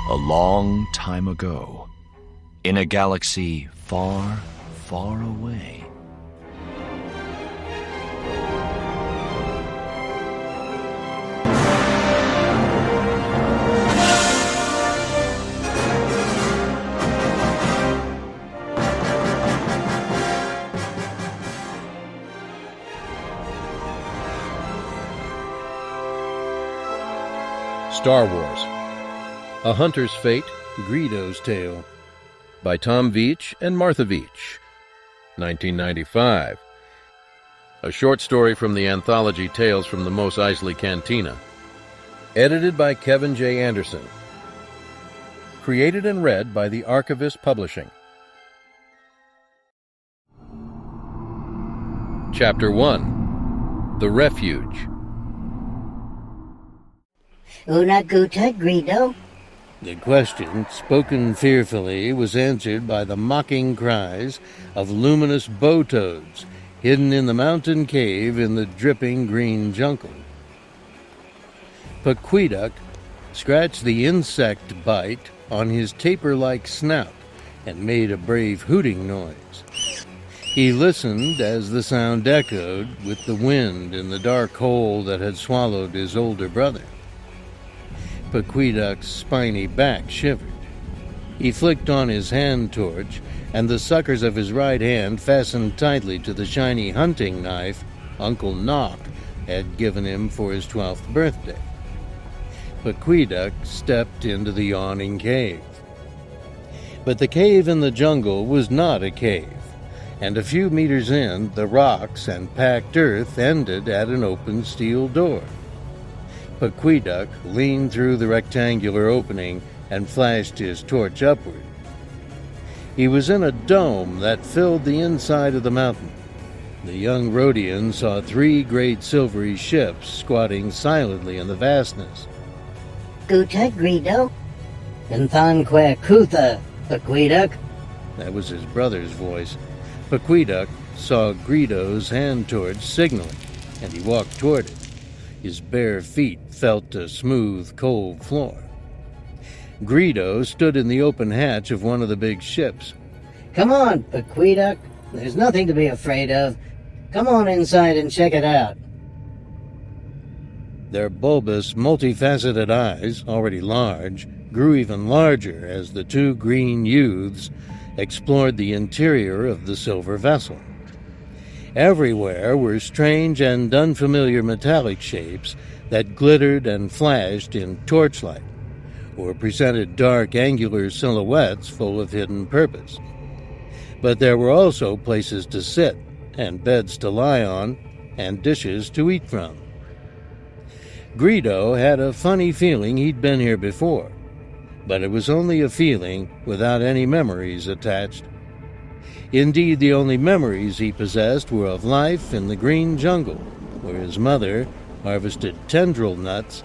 A long time ago, in a galaxy far, far away. Star Wars: A Hunter's Fate, GREEDO'S Tale, by Tom Veitch and Martha Veitch, 1995. A short story from the anthology Tales from the Mos Eisley Cantina. Edited by Kevin J. Anderson. Created and read by the Archivist Publishing. Chapter 1. The Refuge. Una guta, Greedo? The question, spoken fearfully, was answered by the mocking cries of luminous bow toads hidden in the mountain cave in the dripping green jungle. Paquiduk scratched the insect bite on his taper-like snout and made a brave hooting noise. He listened as the sound echoed with the wind in the dark hole that had swallowed his older brother. Paquiduk's spiny back shivered. He flicked on his hand torch, and the suckers of his right hand fastened tightly to the shiny hunting knife Uncle Nock had given him for his 12th birthday. Paquiduk stepped into the yawning cave. But the cave in the jungle was not a cave, and a few meters in, the rocks and packed earth ended at an open steel door. Paquiduk leaned through the rectangular opening and flashed his torch upward. He was in a dome that filled the inside of the mountain. The young Rhodian saw 3 great silvery ships squatting silently in the vastness. Guta, Greedo? Enthanque Kutha, Paquiduk? That was his brother's voice. Paquiduk saw GREEDO'S hand torch signaling, and he walked toward it. His bare feet felt a smooth, cold floor. GREEDO stood in the open hatch of one of the big ships. Come on, Paquiduk. There's nothing to be afraid of. Come on inside and check it out. Their bulbous, multifaceted eyes, already large, grew even larger as the 2 green youths explored the interior of the silver vessel. Everywhere were strange and unfamiliar metallic shapes that glittered and flashed in torchlight, or presented dark, angular silhouettes full of hidden purpose. But there were also places to sit, and beds to lie on, and dishes to eat from. GREEDO had a funny feeling he'd been here before, but it was only a feeling without any memories attached. Indeed, the only memories he possessed were of life in the green jungle, where his mother harvested tendril nuts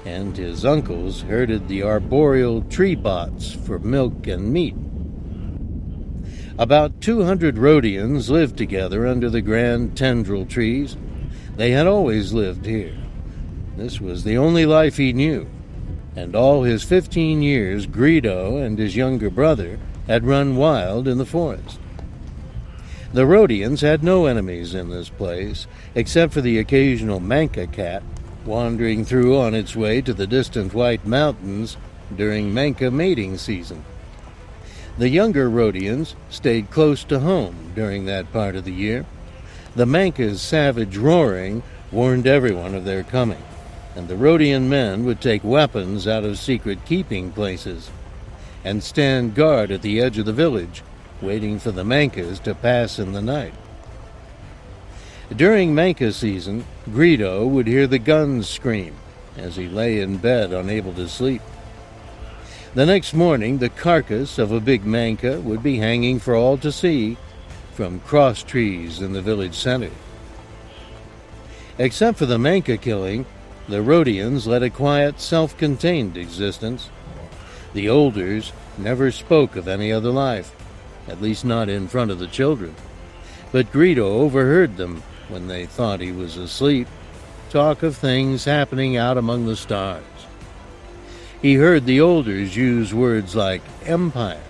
and his uncles herded the arboreal tree bots for milk and meat. About 200 Rhodians lived together under the grand tendril trees. They had always lived here. This was the only life he knew, and all his 15 years GREEDO and his younger brother had run wild in the forest. The Rhodians had no enemies in this place, except for the occasional manka cat wandering through on its way to the distant White Mountains during manka mating season. The younger Rhodians stayed close to home during that part of the year. The manka's savage roaring warned everyone of their coming, and the Rhodian men would take weapons out of secret keeping places and stand guard at the edge of the village, waiting for the mankas to pass in the night. During manka season, GREEDO would hear the guns scream as he lay in bed unable to sleep. The next morning, the carcass of a big manka would be hanging for all to see from cross trees in the village center. Except for the manka killing, the Rhodians led a quiet, self-contained existence. The Olders never spoke of any other life, at least not in front of the children. But GREEDO overheard them, when they thought he was asleep, talk of things happening out among the stars. He heard the Olders use words like empire,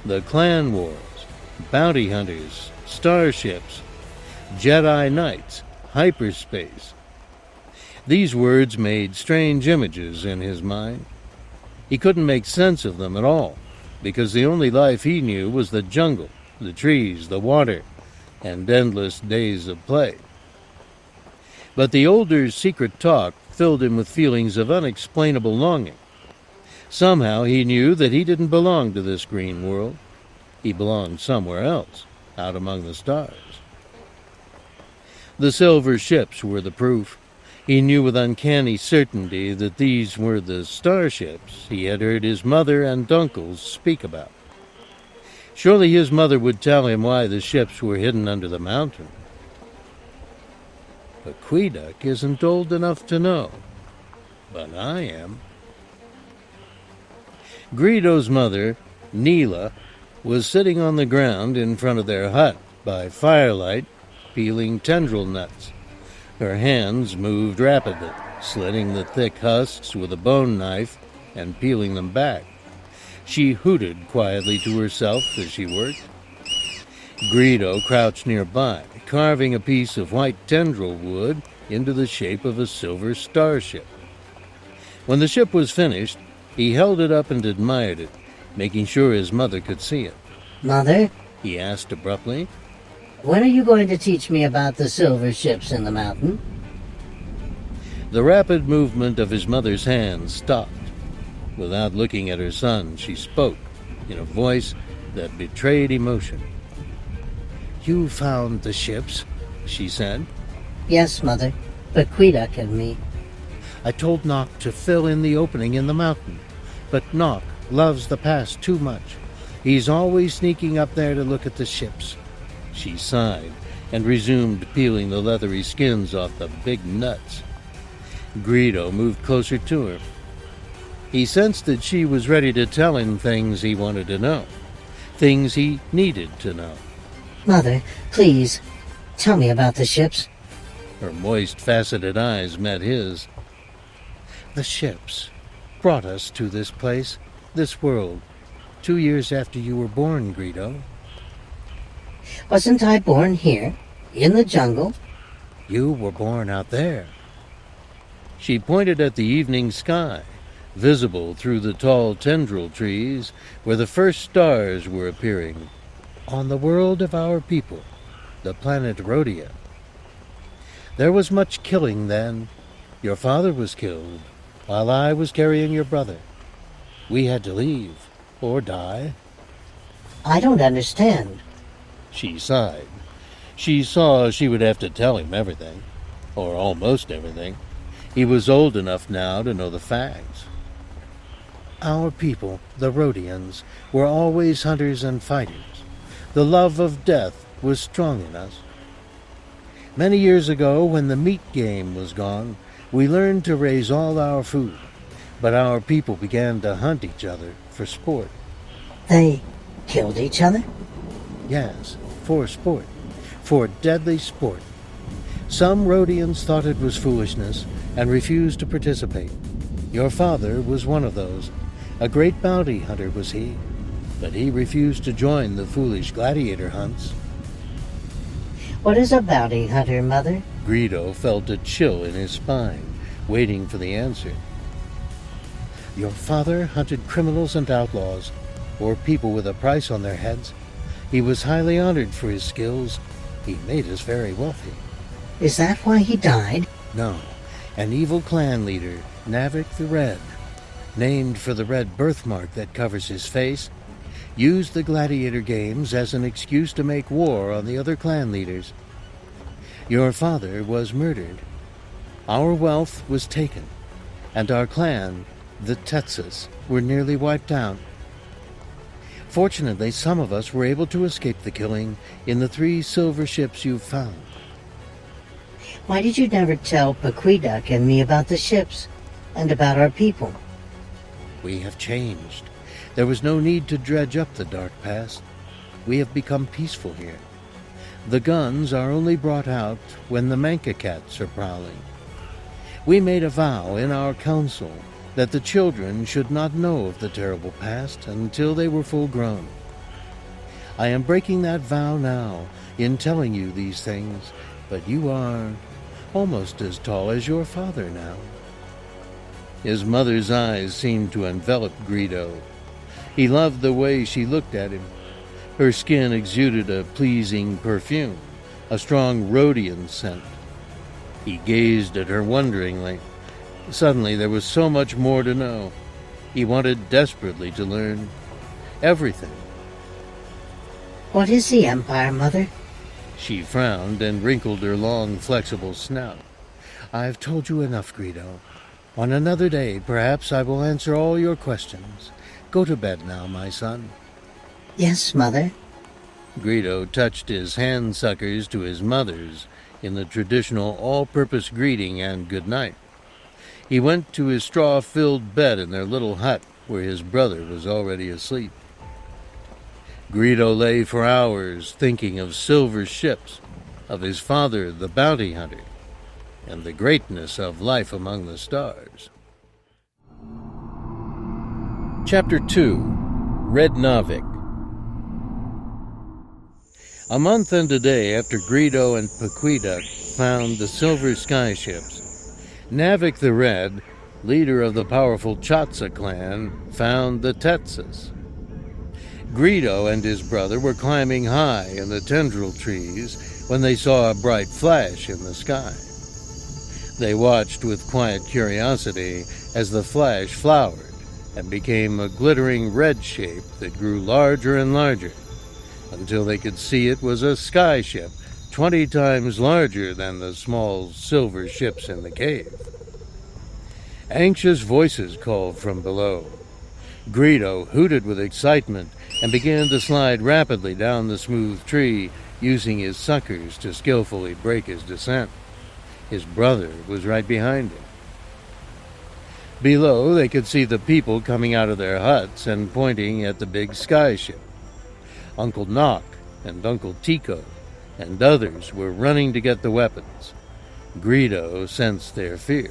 the clan wars, bounty hunters, starships, Jedi Knights, hyperspace. These words made strange images in his mind. He couldn't make sense of them at all, because the only life he knew was the jungle, the trees, the water, and endless days of play. But the Olders' secret talk filled him with feelings of unexplainable longing. Somehow he knew that he didn't belong to this green world. He belonged somewhere else, out among the stars. The silver ships were the proof. He knew with uncanny certainty that these were the starships he had heard his mother and uncles speak about. Surely his mother would tell him why the ships were hidden under the mountain. But Queeduck isn't old enough to know. But I am. Greedo's mother, Neela, was sitting on the ground in front of their hut by firelight, peeling tendril nuts. Her hands moved rapidly, slitting the thick husks with a bone knife and peeling them back. She hooted quietly to herself as she worked. Greedo crouched nearby, carving a piece of white tendril wood into the shape of a silver starship. When the ship was finished, he held it up and admired it, making sure his mother could see it. Mother, He asked abruptly. when are you going to teach me about the silver ships in the mountain? The rapid movement of his mother's hands stopped. Without looking at her son, she spoke in a voice that betrayed emotion. "You found the ships," she said. Yes, Mother, but Queeduck and me. "I told Nock to fill in the opening in the mountain, but Nock loves the past too much. He's always sneaking up there to look at the ships." She sighed and resumed peeling the leathery skins off the big nuts. Greedo moved closer to her. He sensed that she was ready to tell him things he wanted to know, things he needed to know. Mother, please, tell me about the ships. Her moist, faceted eyes met his. "The ships brought us to this place, this world, 2 years after you were born, Greedo. Wasn't I born here, in the jungle? You were born out there." She pointed at the evening sky, visible through the tall tendril trees, where the first stars were appearing. "On the world of our people, the planet Rhodia. There was much killing then. Your father was killed, while I was carrying your brother. We had to leave, or die." I don't understand. She sighed. She saw she would have to tell him everything, or almost everything. He was old enough now to know the facts. "Our people, the Rhodians, were always hunters and fighters. The love of death was strong in us. Many years ago, when the meat game was gone, we learned to raise all our food, but our people began to hunt each other for sport." They killed each other? Yes, for sport, for deadly sport. Some Rhodians thought it was foolishness and refused to participate. Your father was one of those. A great bounty hunter was he, but he refused to join the foolish gladiator hunts. What is a bounty hunter, Mother? Greedo felt a chill in his spine, waiting for the answer. Your father hunted criminals and outlaws, or people with a price on their heads. He was highly honored for his skills. He made us very wealthy. Is that why he died? No, an evil clan leader, Navik the Red, named for the red birthmark that covers his face, used the gladiator games as an excuse to make war on the other clan leaders. Your father was murdered. Our wealth was taken, and our clan, the Tetsus, were nearly wiped out. Fortunately, some of us were able to escape the killing in the 3 silver ships you've found. Why did you never tell Queeduck and me about the ships, and about our people? We have changed. There was no need to dredge up the dark past. We have become peaceful here. The guns are only brought out when the Manka cats are prowling. We made a vow in our council that the children should not know of the terrible past until they were full grown. I am breaking that vow now in telling you these things, but you are almost as tall as your father now." His mother's eyes seemed to envelop Greedo. He loved the way she looked at him. Her skin exuded a pleasing perfume, a strong Rhodian scent. He gazed at her wonderingly. Suddenly there was so much more to know. He wanted desperately to learn everything. What is the Empire, Mother? She frowned and wrinkled her long, flexible snout. "I've told you enough, Greedo. On another day, perhaps I will answer all your questions. Go to bed now, my son." Yes, Mother. Greedo touched his hand suckers to his mother's in the traditional all-purpose greeting and good night. He went to his straw-filled bed in their little hut, where his brother was already asleep. Greedo lay for hours thinking of silver ships, of his father, the bounty hunter, and the greatness of life among the stars. Chapter 2. Red Navik. A month and a day after Greedo and Paquita found the silver skyships, Navik the Red, leader of the powerful Chatsa clan, found the Tetsas. Greedo and his brother were climbing high in the tendril trees when they saw a bright flash in the sky. They watched with quiet curiosity as the flash flowered and became a glittering red shape that grew larger and larger, until they could see it was a skyship 20 times larger than the small silver ships in the cave. Anxious voices called from below. Greedo hooted with excitement and began to slide rapidly down the smooth tree, using his suckers to skillfully break his descent. His brother was right behind him. Below, they could see the people coming out of their huts and pointing at the big skyship. Uncle Nock and Uncle Tico and others were running to get the weapons. Greedo sensed their fear.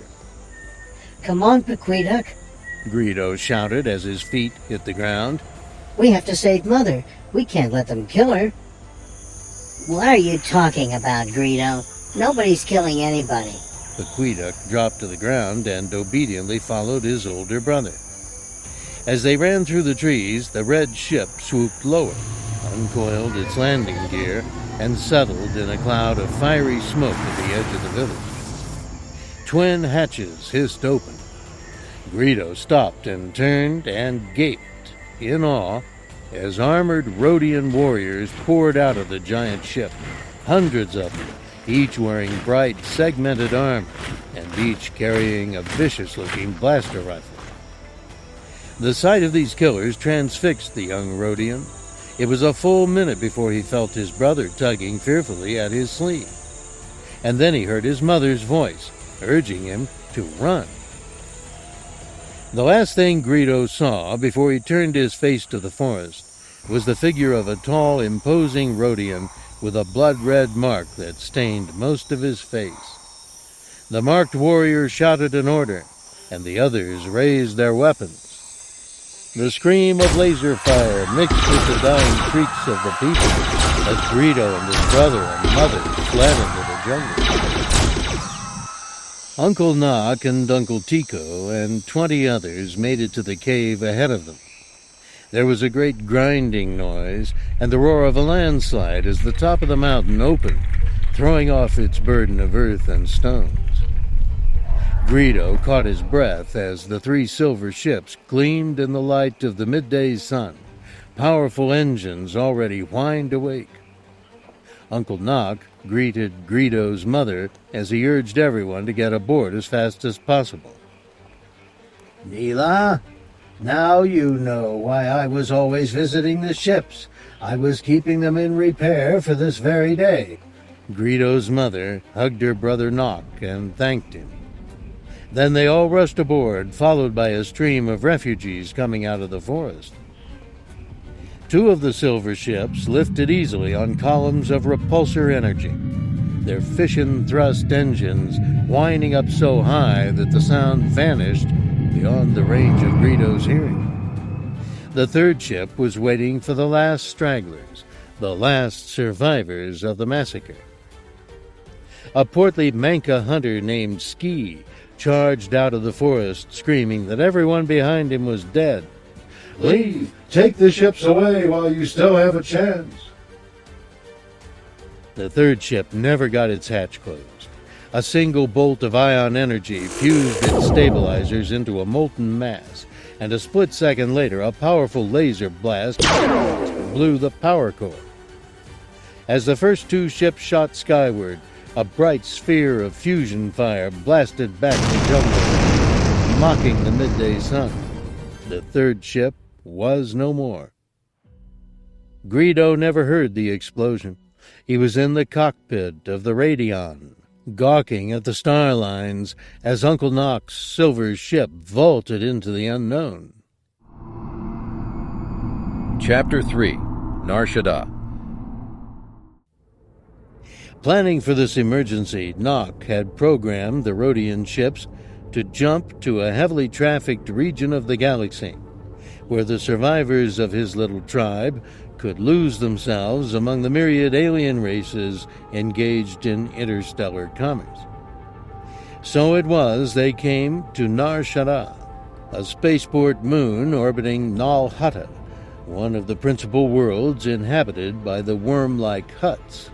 Come on, Paquita. Greedo shouted as his feet hit the ground. We have to save Mother. We can't let them kill her. What are you talking about, Greedo? Nobody's killing anybody. Paquita dropped to the ground and obediently followed his older brother. As they ran through the trees, the red ship swooped lower, uncoiled its landing gear, and settled in a cloud of fiery smoke at the edge of the village. Twin hatches hissed open. Greedo stopped and turned and gaped in awe as armored Rhodian warriors poured out of the giant ship, hundreds of them, each wearing bright, segmented armor, and each carrying a vicious-looking blaster rifle. The sight of these killers transfixed the young Rhodian. It was a full minute before he felt his brother tugging fearfully at his sleeve. And then he heard his mother's voice, urging him to run. The last thing Greedo saw before he turned his face to the forest was the figure of a tall, imposing Rhodian with a blood-red mark that stained most of his face. The marked warrior shouted an order, and the others raised their weapons. The scream of laser fire mixed with the dying shrieks of the people as Greedo and his brother and mother fled into the jungle. Uncle Nock and Uncle Tico and 20 others made it to the cave ahead of them. There was a great grinding noise and the roar of a landslide as the top of the mountain opened, throwing off its burden of earth and stones. Greedo caught his breath as the 3 silver ships gleamed in the light of the midday sun, powerful engines already whined awake. Uncle Nock greeted Greedo's mother as he urged everyone to get aboard as fast as possible. "Neela, now you know why I was always visiting the ships. I was keeping them in repair for this very day." Greedo's mother hugged her brother Nock and thanked him. Then they all rushed aboard, followed by a stream of refugees coming out of the forest. 2 of the silver ships lifted easily on columns of repulsor energy, their fission thrust engines winding up so high that the sound vanished beyond the range of Greedo's hearing. The third ship was waiting for the last stragglers, the last survivors of the massacre. A portly Manka hunter named Ski charged out of the forest, screaming that everyone behind him was dead. Leave! Take the ships away while you still have a chance! The third ship never got its hatch closed. A single bolt of ion energy fused its stabilizers into a molten mass, and a split second later a powerful laser blast blew the power core. As the first two ships shot skyward, a bright sphere of fusion fire blasted back the jungle, mocking the midday sun. The third ship was no more. Greedo never heard the explosion. He was in the cockpit of the Radion, gawking at the star lines as Uncle Nock's silver ship vaulted into the unknown. Chapter 3, Nar Shaddaa. Planning for this emergency, Nock had programmed the Rodian ships to jump to a heavily trafficked region of the galaxy, where the survivors of his little tribe could lose themselves among the myriad alien races engaged in interstellar commerce. So it was they came to Nar Shaddaa, a spaceport moon orbiting Nal Hutta, one of the principal worlds inhabited by the worm-like Hutts.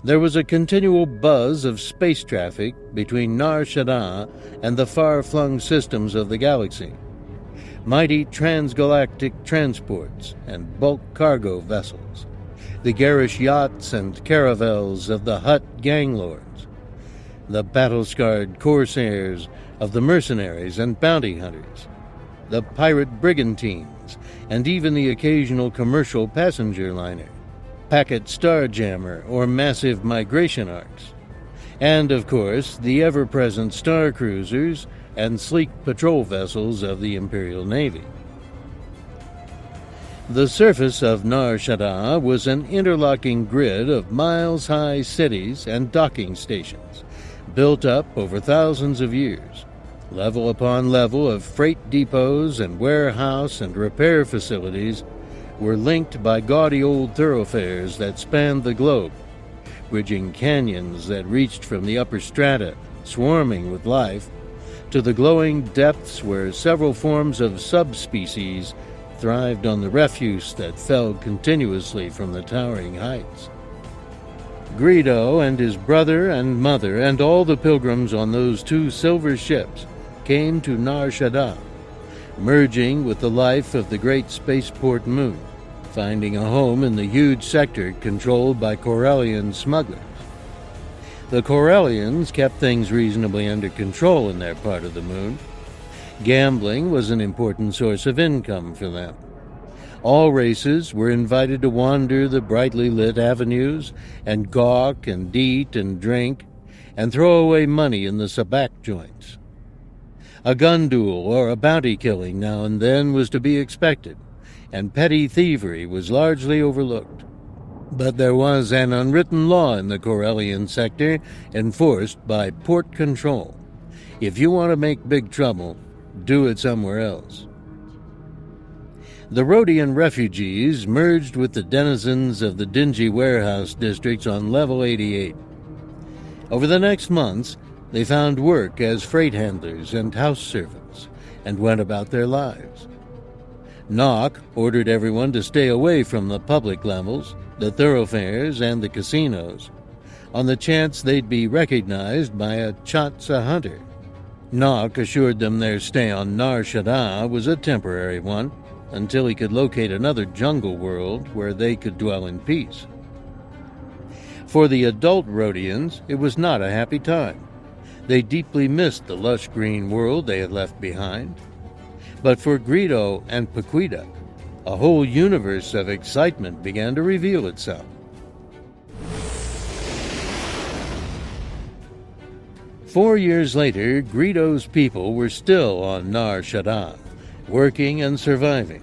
There was a continual buzz of space traffic between Nar Shaddaa and the far-flung systems of the galaxy. Mighty transgalactic transports and bulk cargo vessels, the garish yachts and caravels of the Hutt ganglords, the battle-scarred corsairs of the mercenaries and bounty hunters, the pirate brigantines, and even the occasional commercial passenger liner, packet starjammer, or massive migration arcs, and, of course, the ever-present star cruisers and sleek patrol vessels of the Imperial Navy. The surface of Nar Shaddaa was an interlocking grid of miles-high cities and docking stations, built up over thousands of years. Level upon level of freight depots and warehouse and repair facilities were linked by gaudy old thoroughfares that spanned the globe, bridging canyons that reached from the upper strata, swarming with life, to the glowing depths where several forms of subspecies thrived on the refuse that fell continuously from the towering heights. Greedo and his brother and mother and all the pilgrims on those two silver ships came to Nar Shaddaa, merging with the life of the great spaceport moon, finding a home in the huge sector controlled by Corellian smugglers. The Corellians kept things reasonably under control in their part of the moon. Gambling was an important source of income for them. All races were invited to wander the brightly lit avenues and gawk and eat and drink and throw away money in the sabak joints. A gun duel or a bounty killing now and then was to be expected, and petty thievery was largely overlooked. But there was an unwritten law in the Corellian sector enforced by port control. If you want to make big trouble, do it somewhere else. The Rodian refugees merged with the denizens of the dingy warehouse districts on Level 88. Over the next months, they found work as freight handlers and house servants and went about their lives. Nock ordered everyone to stay away from the public levels, the thoroughfares, and the casinos, on the chance they'd be recognized by a Chatsa hunter. Nock assured them their stay on Nar Shaddaa was a temporary one, until he could locate another jungle world where they could dwell in peace. For the adult Rodians, it was not a happy time. They deeply missed the lush green world they had left behind. But for Greedo and Paquita, a whole universe of excitement began to reveal itself. 4 years later, Greedo's people were still on Nar Shaddaa, working and surviving.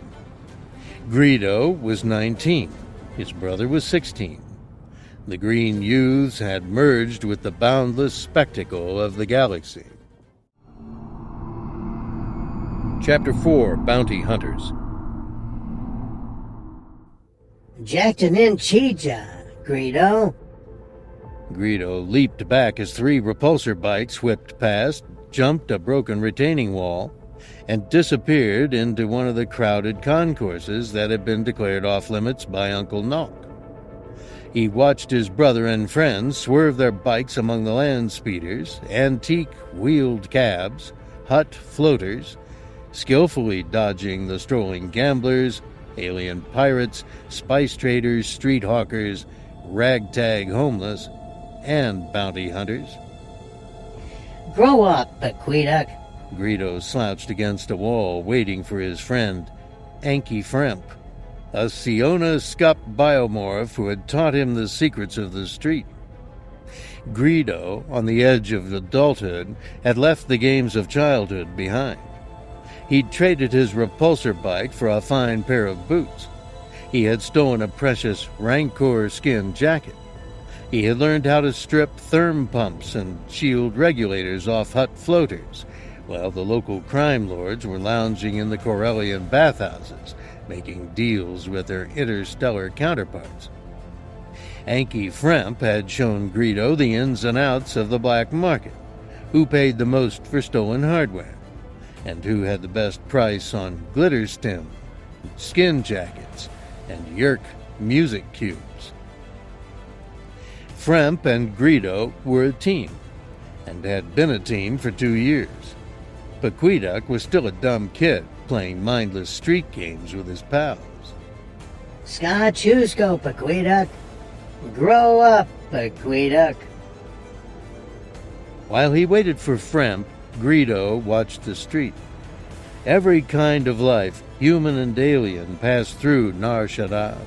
Greedo was 19. His brother was 16. The green youths had merged with the boundless spectacle of the galaxy. Chapter 4, Bounty Hunters. Jackton Cheetah, Greedo. Greedo leaped back as 3 repulsor bikes whipped past, jumped a broken retaining wall, and disappeared into one of the crowded concourses that had been declared off-limits by Uncle Knock. He watched his brother and friends swerve their bikes among the land speeders, antique wheeled cabs, hut floaters, skillfully dodging the strolling gamblers, alien pirates, spice traders, street hawkers, ragtag homeless, and bounty hunters. Grow up, Aqueduct. Greedo slouched against a wall, waiting for his friend, Anki Fremp, a Siona Scup biomorph who had taught him the secrets of the street. Greedo, on the edge of adulthood, had left the games of childhood behind. He'd traded his repulsor bike for a fine pair of boots. He had stolen a precious Rancor skin jacket. He had learned how to strip therm pumps and shield regulators off hut floaters, while the local crime lords were lounging in the Corellian bathhouses, making deals with their interstellar counterparts. Anki Fremp had shown Greedo the ins and outs of the black market, who paid the most for stolen hardware, and who had the best price on glitter stem, skin jackets, and Yerk music cubes. Fremp and Greedo were a team, and had been a team for 2 years. Aqueduct was still a dumb kid, playing mindless street games with his pals. Scotch Whooscope, Aqueduct. Grow up, Aqueduct. While he waited for Fremp, Greedo watched the street. Every kind of life, human and alien, passed through Nar Shaddaa.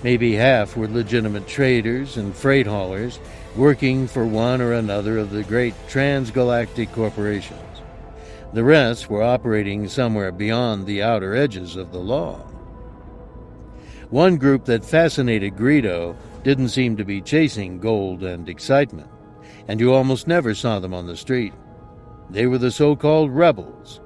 Maybe half were legitimate traders and freight haulers, working for one or another of the great transgalactic corporations. The rest were operating somewhere beyond the outer edges of the law. One group that fascinated Greedo didn't seem to be chasing gold and excitement, and you almost never saw them on the street. They were the so-called rebels,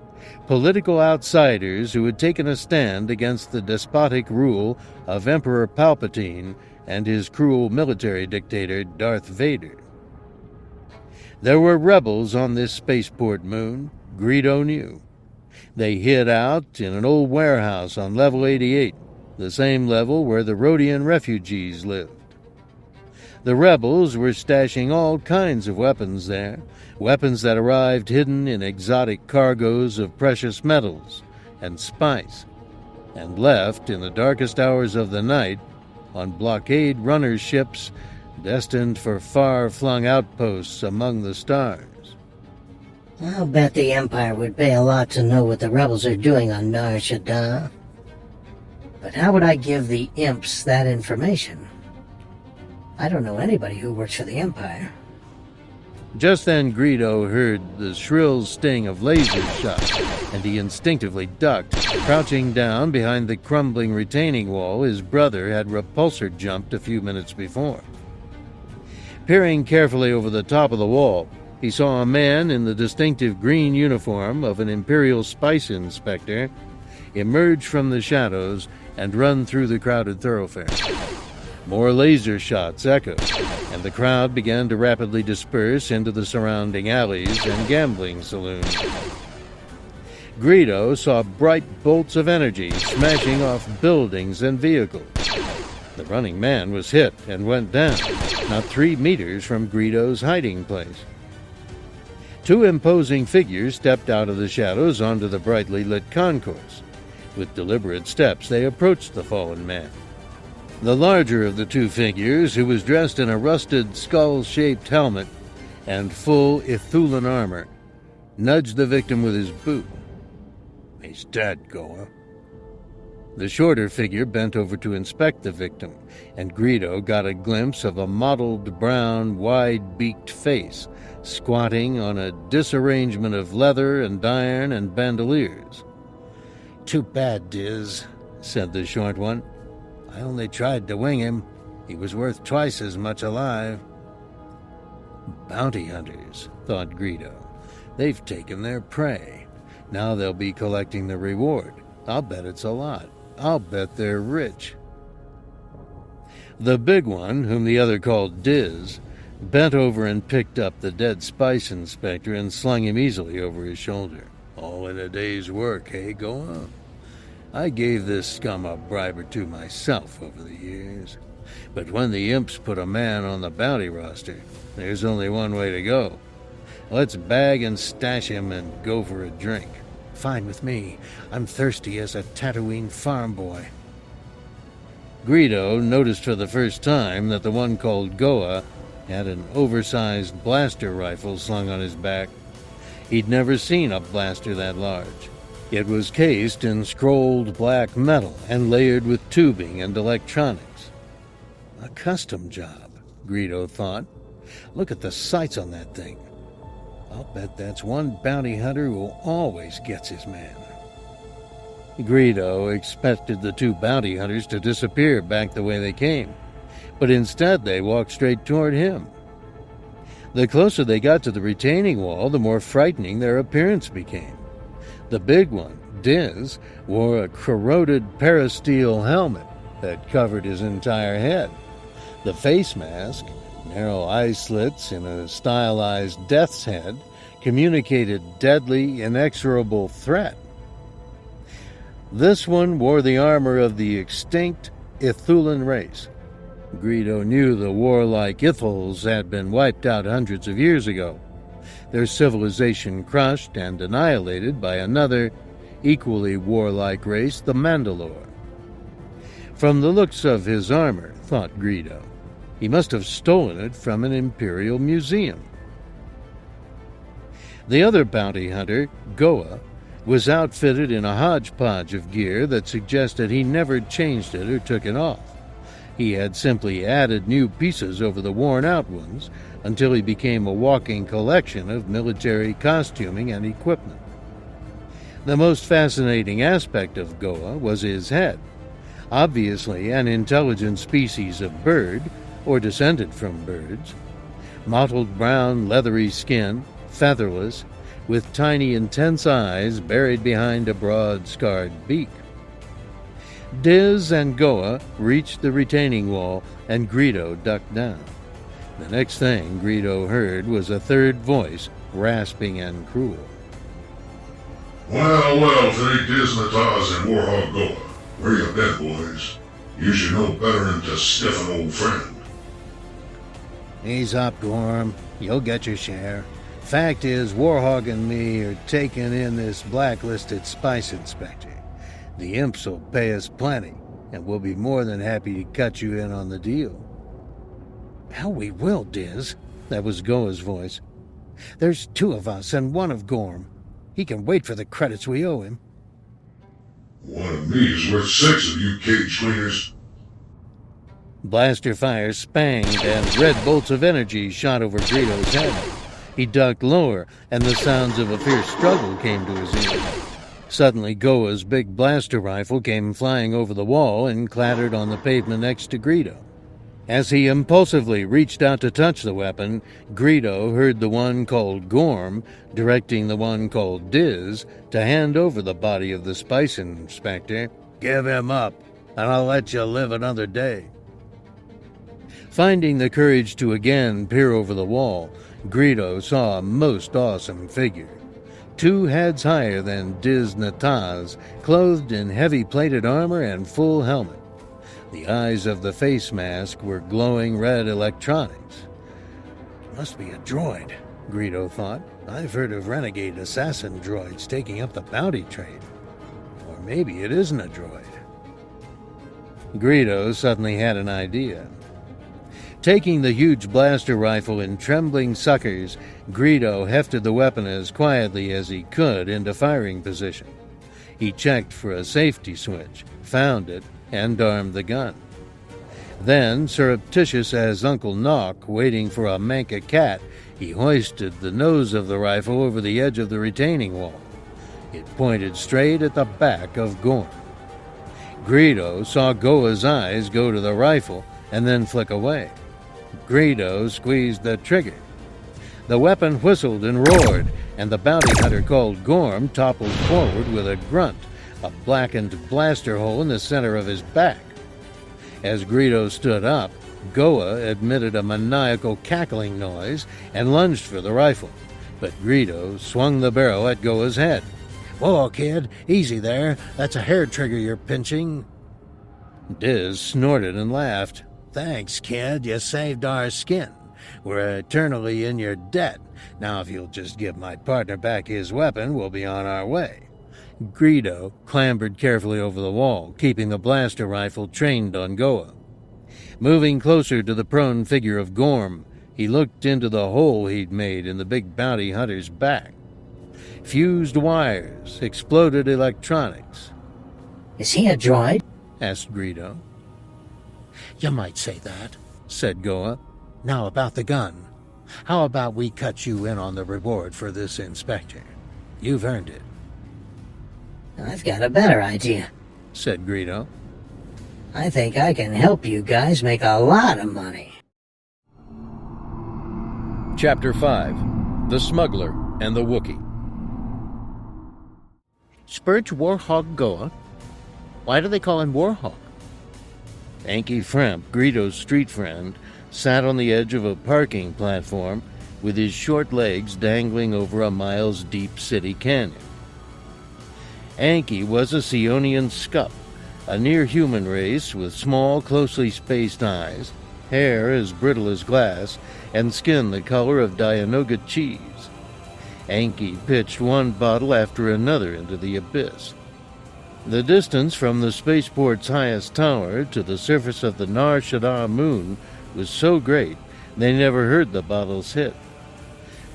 political outsiders who had taken a stand against the despotic rule of Emperor Palpatine and his cruel military dictator Darth Vader. There were rebels on this spaceport moon, Greedo knew. They hid out in an old warehouse on level 88, the same level where the Rhodian refugees lived. The rebels were stashing all kinds of weapons there, weapons that arrived hidden in exotic cargoes of precious metals and spice, and left in the darkest hours of the night on blockade runner ships destined for far-flung outposts among the stars. I'll bet the Empire would pay a lot to know what the rebels are doing on Nar Shaddaa. But how would I give the imps that information? I don't know anybody who works for the Empire. Just then Greedo heard the shrill sting of laser shots, and he instinctively ducked, crouching down behind the crumbling retaining wall his brother had repulsor jumped a few minutes before. Peering carefully over the top of the wall, he saw a man in the distinctive green uniform of an Imperial spice inspector emerge from the shadows and run through the crowded thoroughfare. More laser shots echoed, and the crowd began to rapidly disperse into the surrounding alleys and gambling saloons. Greedo saw bright bolts of energy smashing off buildings and vehicles. The running man was hit and went down, not 3 meters from Greedo's hiding place. 2 imposing figures stepped out of the shadows onto the brightly lit concourse. With deliberate steps, they approached the fallen man. The larger of the 2 figures, who was dressed in a rusted skull-shaped helmet and full Ithulan armor, nudged the victim with his boot. "He's dead, Goa." The shorter figure bent over to inspect the victim, and Greedo got a glimpse of a mottled brown, wide-beaked face squatting on a disarrangement of leather and iron and bandoliers. "Too bad, Diz," said the short one. "I only tried to wing him. He was worth twice as much alive." Bounty hunters, thought Greedo. They've taken their prey. Now they'll be collecting the reward. I'll bet it's a lot. I'll bet they're rich. The big one, whom the other called Diz, bent over and picked up the dead spice inspector and slung him easily over his shoulder. All in a day's work, hey? Go on. I gave this scum a bribe or two myself over the years. But when the imps put a man on the bounty roster, there's only one way to go. Let's bag and stash him and go for a drink. Fine with me. I'm thirsty as a Tatooine farm boy. Greedo noticed for the first time that the one called Goa had an oversized blaster rifle slung on his back. He'd never seen a blaster that large. It was cased in scrolled black metal and layered with tubing and electronics. A custom job, Greedo thought. Look at the sights on that thing. I'll bet that's one bounty hunter who always gets his man. Greedo expected the two bounty hunters to disappear back the way they came, but instead they walked straight toward him. The closer they got to the retaining wall, the more frightening their appearance became. The big one, Diz, wore a corroded parasteel helmet that covered his entire head. The face mask, narrow eye slits in a stylized death's head, communicated deadly, inexorable threat. This one wore the armor of the extinct Ithulan race. Greedo knew the warlike Ithals had been wiped out hundreds of years ago, their civilization crushed and annihilated by another, equally warlike race, the Mandalore. From the looks of his armor, thought Greedo, he must have stolen it from an Imperial museum. The other bounty hunter, Goa, was outfitted in a hodgepodge of gear that suggested he never changed it or took it off. He had simply added new pieces over the worn-out ones until he became a walking collection of military costuming and equipment. The most fascinating aspect of Goa was his head, obviously an intelligent species of bird, or descended from birds. Mottled brown, leathery skin, featherless, with tiny, intense eyes buried behind a broad, scarred beak. Diz and Goa reached the retaining wall, and Greedo ducked down. The next thing Greedo heard was a third voice, rasping and cruel. Well, take Diz Nataz and Warhog Goa. Where you been, boys? You should know better than to stiff an old friend. Ease up, Gorm. You'll get your share. Fact is, Warhog and me are taking in this blacklisted spice inspector. The imps will pay us plenty, and we'll be more than happy to cut you in on the deal. Hell, we will, Diz. That was Goa's voice. There's two of us and one of Gorm. He can wait for the credits we owe him. One of me is worth 6 of you cage cleaners. Blaster fire spanged, and red bolts of energy shot over Greedo's head. He ducked lower, and the sounds of a fierce struggle came to his ears. Suddenly, Goa's big blaster rifle came flying over the wall and clattered on the pavement next to Greedo. As he impulsively reached out to touch the weapon, Greedo heard the one called Gorm directing the one called Diz to hand over the body of the spice inspector. Give him up, and I'll let you live another day. Finding the courage to again peer over the wall, Greedo saw a most awesome figure. 2 heads higher than Diz Nataz, clothed in heavy plated armor and full helmet. The eyes of the face mask were glowing red electronics. Must be a droid, Greedo thought. I've heard of renegade assassin droids taking up the bounty trade. Or maybe it isn't a droid. Greedo suddenly had an idea. Taking the huge blaster rifle in trembling suckers, Greedo hefted the weapon as quietly as he could into firing position. He checked for a safety switch, found it, and armed the gun. Then, surreptitious as Uncle Nock waiting for a Manca cat, he hoisted the nose of the rifle over the edge of the retaining wall. It pointed straight at the back of Gorm. Greedo saw Goa's eyes go to the rifle and then flick away. Greedo squeezed the trigger. The weapon whistled and roared, and the bounty hunter called Gorm toppled forward with a grunt, a blackened blaster hole in the center of his back. As Greedo stood up, Goa emitted a maniacal cackling noise and lunged for the rifle, but Greedo swung the barrel at Goa's head. "Whoa, kid, easy there. That's a hair trigger you're pinching." Diz snorted and laughed. "Thanks, kid. You saved our skin. We're eternally in your debt. Now if you'll just give my partner back his weapon, we'll be on our way." Greedo clambered carefully over the wall, keeping the blaster rifle trained on Goa. Moving closer to the prone figure of Gorm, he looked into the hole he'd made in the big bounty hunter's back. Fused wires, exploded electronics. Is he a droid? Asked Greedo. "You might say that," said Goa. "Now about the gun. How about we cut you in on the reward for this inspection? You've earned it." I've got a better idea, said Greedo. "I think I can help you guys make a lot of money." Chapter 5. The Smuggler and the Wookie. Spurge Warhog Goa? Why do they call him Warhog? Anky Fremp, Greedo's street friend, sat on the edge of a parking platform with his short legs dangling over a miles-deep city canyon. Anky was a Seonian scup, a near-human race with small, closely spaced eyes, hair as brittle as glass, and skin the color of Dianoga cheese. Anky pitched one bottle after another into the abyss. The distance from the spaceport's highest tower to the surface of the Nar Shaddaa moon was so great they never heard the bottles hit.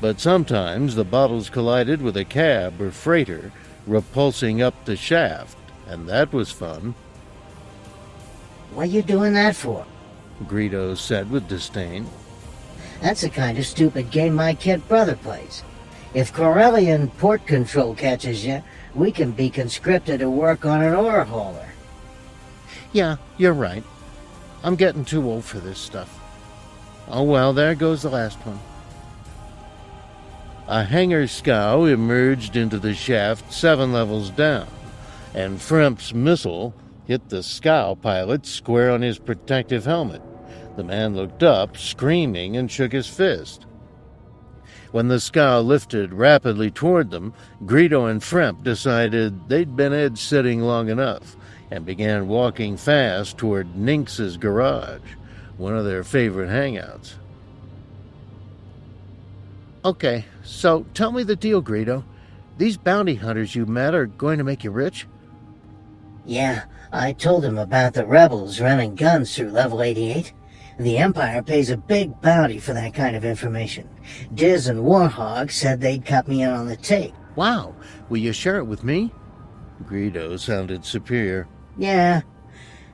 But sometimes the bottles collided with a cab or freighter, repulsing up the shaft, and that was fun. "What are you doing that for?" Greedo said with disdain. "That's the kind of stupid game my kid brother plays. If Corellian port control catches you, we can be conscripted to work on an ore hauler." "Yeah, you're right. I'm getting too old for this stuff. Oh well, there goes the last one." A hangar scow emerged into the shaft 7 levels down, and Fremp's missile hit the scow pilot square on his protective helmet. The man looked up, screaming, and shook his fist. When the scow lifted rapidly toward them, Greedo and Fremp decided they'd been edge-sitting long enough and began walking fast toward Nynx's garage, one of their favorite hangouts. "Okay, so tell me the deal, Greedo. These bounty hunters you met are going to make you rich?" "Yeah, I told him about the rebels running guns through level 88. The Empire pays a big bounty for that kind of information. Diz and Warhog said they'd cut me in on the tape." "Wow, will you share it with me?" Greedo sounded superior. "Yeah,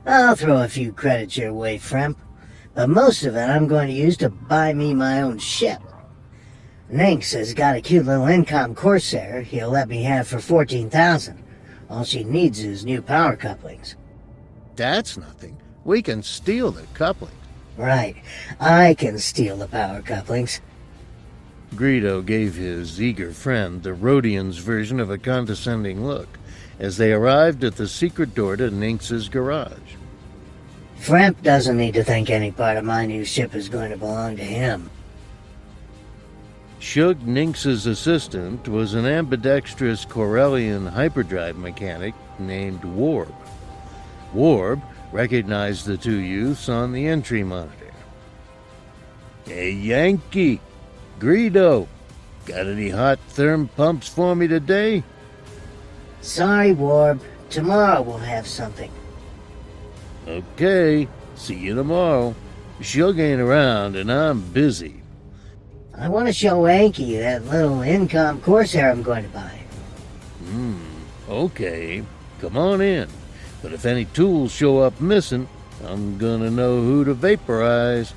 I'll throw a few credits your way, Fremp, but most of it I'm going to use to buy me my own ship. Nynx has got a cute little Incom Corsair he'll let me have for 14,000. All she needs is new power couplings." "That's nothing. We can steal the coupling." "Right, I can steal the power couplings." Greedo gave his eager friend the Rhodian's version of a condescending look as they arrived at the secret door to Nynx's garage. "Fremp doesn't need to think any part of my new ship is going to belong to him." Shug Nynx's assistant was an ambidextrous Corellian hyperdrive mechanic named Warb. Warb recognized the two youths on the entry monitor. "Hey, Yankee! Greedo! Got any hot therm pumps for me today?" "Sorry, Warb. Tomorrow we'll have something." "Okay, see you tomorrow. Shug ain't around and I'm busy." "I want to show Anky that little Incom Corsair I'm going to buy." Okay, come on in. But if any tools show up missing, I'm gonna know who to vaporize."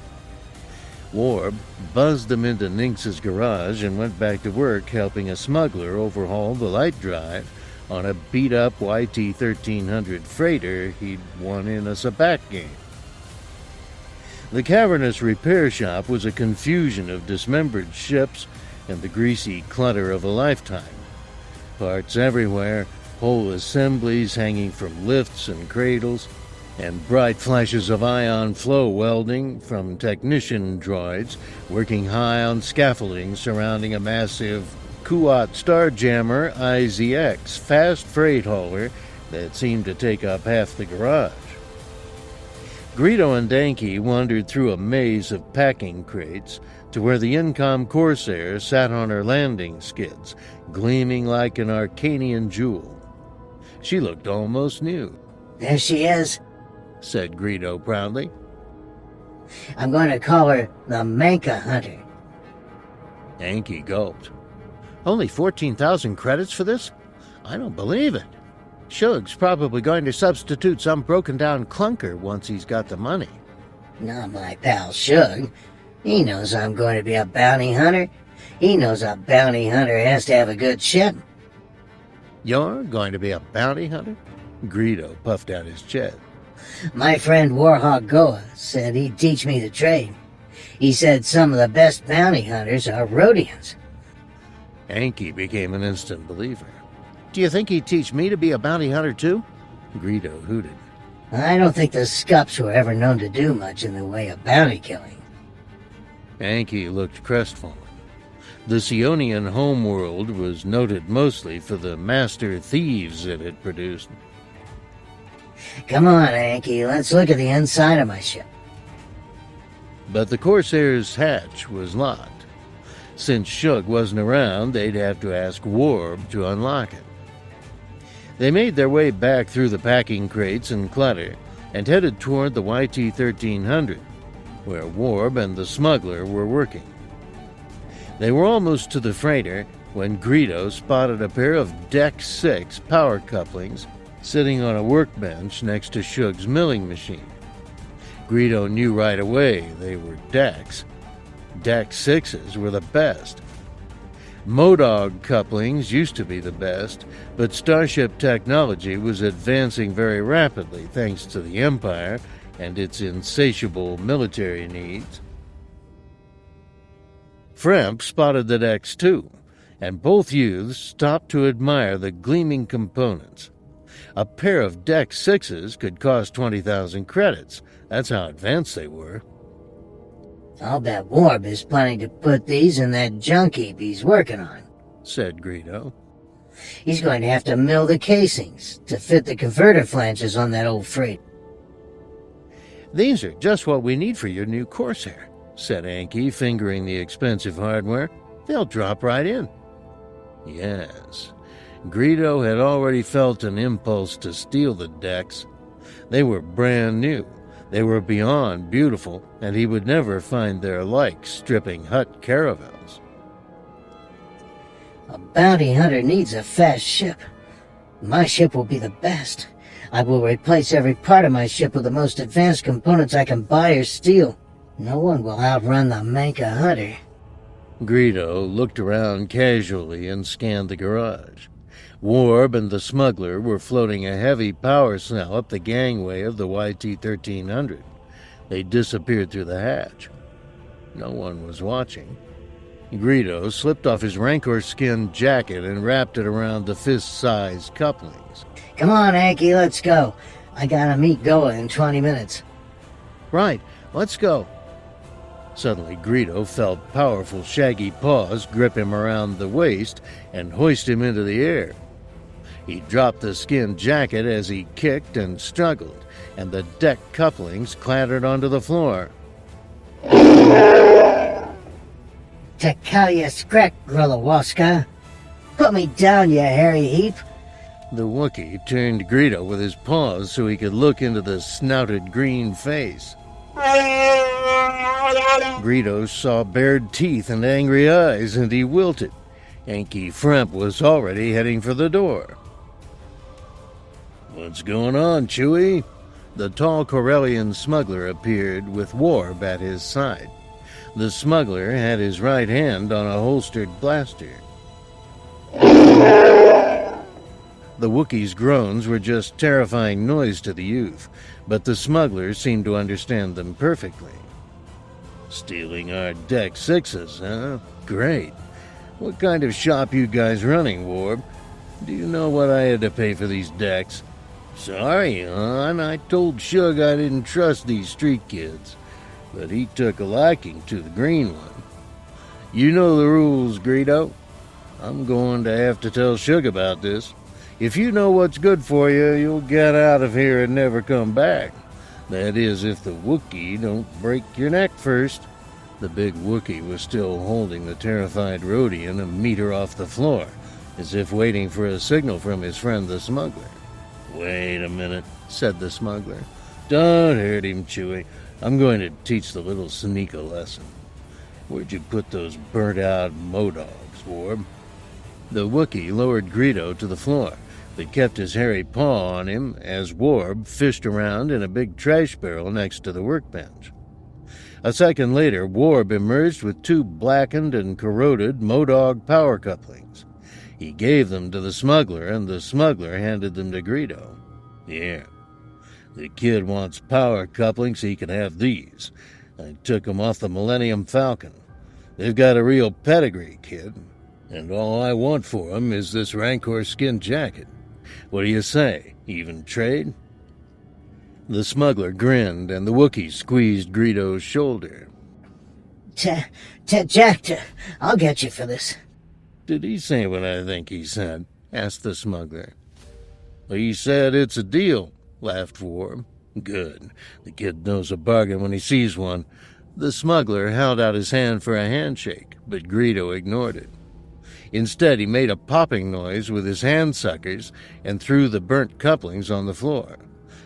Warb buzzed them into Nynx's garage and went back to work helping a smuggler overhaul the light drive on a beat-up YT-1300 freighter he'd won in a Sabat game. The cavernous repair shop was a confusion of dismembered ships, and the greasy clutter of a lifetime. Parts everywhere, whole assemblies hanging from lifts and cradles, and bright flashes of ion flow welding from technician droids working high on scaffolding surrounding a massive Kuat Starjammer IZX fast freight hauler that seemed to take up half the garage. Greedo and Danke wandered through a maze of packing crates to where the Incom Corsair sat on her landing skids, gleaming like an Arcanian jewel. She looked almost new. There she is, said Greedo proudly. I'm going to call her the Manka Hunter. Danke gulped. Only 14,000 credits for this? I don't believe it. Shug's probably going to substitute some broken-down clunker once he's got the money. Not my pal Shug. He knows I'm going to be a bounty hunter. He knows a bounty hunter has to have a good ship. You're going to be a bounty hunter? Greedo puffed out his chest. My friend Warhawk Goa said he'd teach me the trade. He said some of the best bounty hunters are Rhodians. Anki became an instant believer. Do you think he'd teach me to be a bounty hunter too? Greedo hooted. I don't think the Scups were ever known to do much in the way of bounty killing. Anki looked crestfallen. The Sionian homeworld was noted mostly for the master thieves it had produced. Come on, Anki, let's look at the inside of my ship. But the Corsair's hatch was locked. Since Shug wasn't around, they'd have to ask Warb to unlock it. They made their way back through the packing crates and clutter and headed toward the YT-1300, where Warb and the Smuggler were working. They were almost to the freighter when Greedo spotted a pair of Deck 6 power couplings sitting on a workbench next to Shug's milling machine. Greedo knew right away they were Decks. Deck 6s were the best. Modog couplings used to be the best, but Starship technology was advancing very rapidly thanks to the Empire and its insatiable military needs. Fremp spotted the decks too, and both youths stopped to admire the gleaming components. A pair of Deck 6s could cost 20,000 credits. That's how advanced they were. I'll bet Warb is planning to put these in that junk heap he's working on, said Greedo. He's going to have to mill the casings to fit the converter flanges on that old freight. These are just what we need for your new Corsair, said Anki, fingering the expensive hardware. They'll drop right in. Yes, Greedo had already felt an impulse to steal the decks. They were brand new. They were beyond beautiful, and he would never find their like stripping hut caravels. A bounty hunter needs a fast ship. My ship will be the best. I will replace every part of my ship with the most advanced components I can buy or steal. No one will outrun the Manka Hunter. Greedo looked around casually and scanned the garage. Warb and the Smuggler were floating a heavy power cell up the gangway of the YT-1300. They disappeared through the hatch. No one was watching. Greedo slipped off his Rancor-skin jacket and wrapped it around the fist-sized couplings. Come on, Anki, let's go. I gotta meet Goa in 20 minutes. Right, let's go. Suddenly, Greedo felt powerful, shaggy paws grip him around the waist and hoist him into the air. He dropped the skin jacket as he kicked and struggled, and the deck couplings clattered onto the floor. Takalia Skrek, Grulawaska. Put me down, you hairy heap. The Wookie turned Greedo with his paws so he could look into the snouted green face. Greedo saw bared teeth and angry eyes, and he wilted. Anki Fremp was already heading for the door. What's going on, Chewie? The tall Corellian smuggler appeared with Warb at his side. The smuggler had his right hand on a holstered blaster. The Wookiee's groans were just terrifying noise to the youth, but the smuggler seemed to understand them perfectly. Stealing our Deck 6s, huh? Great. What kind of shop you guys running, Warb? Do you know what I had to pay for these decks? Sorry, hon, I told Shug I didn't trust these street kids, but he took a liking to the green one. You know the rules, Greedo. I'm going to have to tell Shug about this. If you know what's good for you, you'll get out of here and never come back. That is, if the Wookie don't break your neck first. The big Wookie was still holding the terrified Rodian a meter off the floor, as if waiting for a signal from his friend the Smuggler. Wait a minute, said the Smuggler. Don't hurt him, Chewie. I'm going to teach the little sneak a lesson. Where'd you put those burnt-out Modogs, Warb? The Wookie lowered Greedo to the floor, but kept his hairy paw on him as Warb fished around in a big trash barrel next to the workbench. A second later, Warb emerged with 2 blackened and corroded Modog power couplings. He gave them to the Smuggler, and the Smuggler handed them to Greedo. Here, the kid wants power couplings, so he can have these. I took them off the Millennium Falcon. They've got a real pedigree, kid. And all I want for them is this Rancor skin jacket. What do you say? Even trade? The Smuggler grinned, and the Wookiee squeezed Greedo's shoulder. Jack, I'll get you for this. Did he say what I think he said? Asked the Smuggler. He said it's a deal, laughed Warb. Good. The kid knows a bargain when he sees one. The Smuggler held out his hand for a handshake, but Greedo ignored it. Instead, he made a popping noise with his hand suckers and threw the burnt couplings on the floor.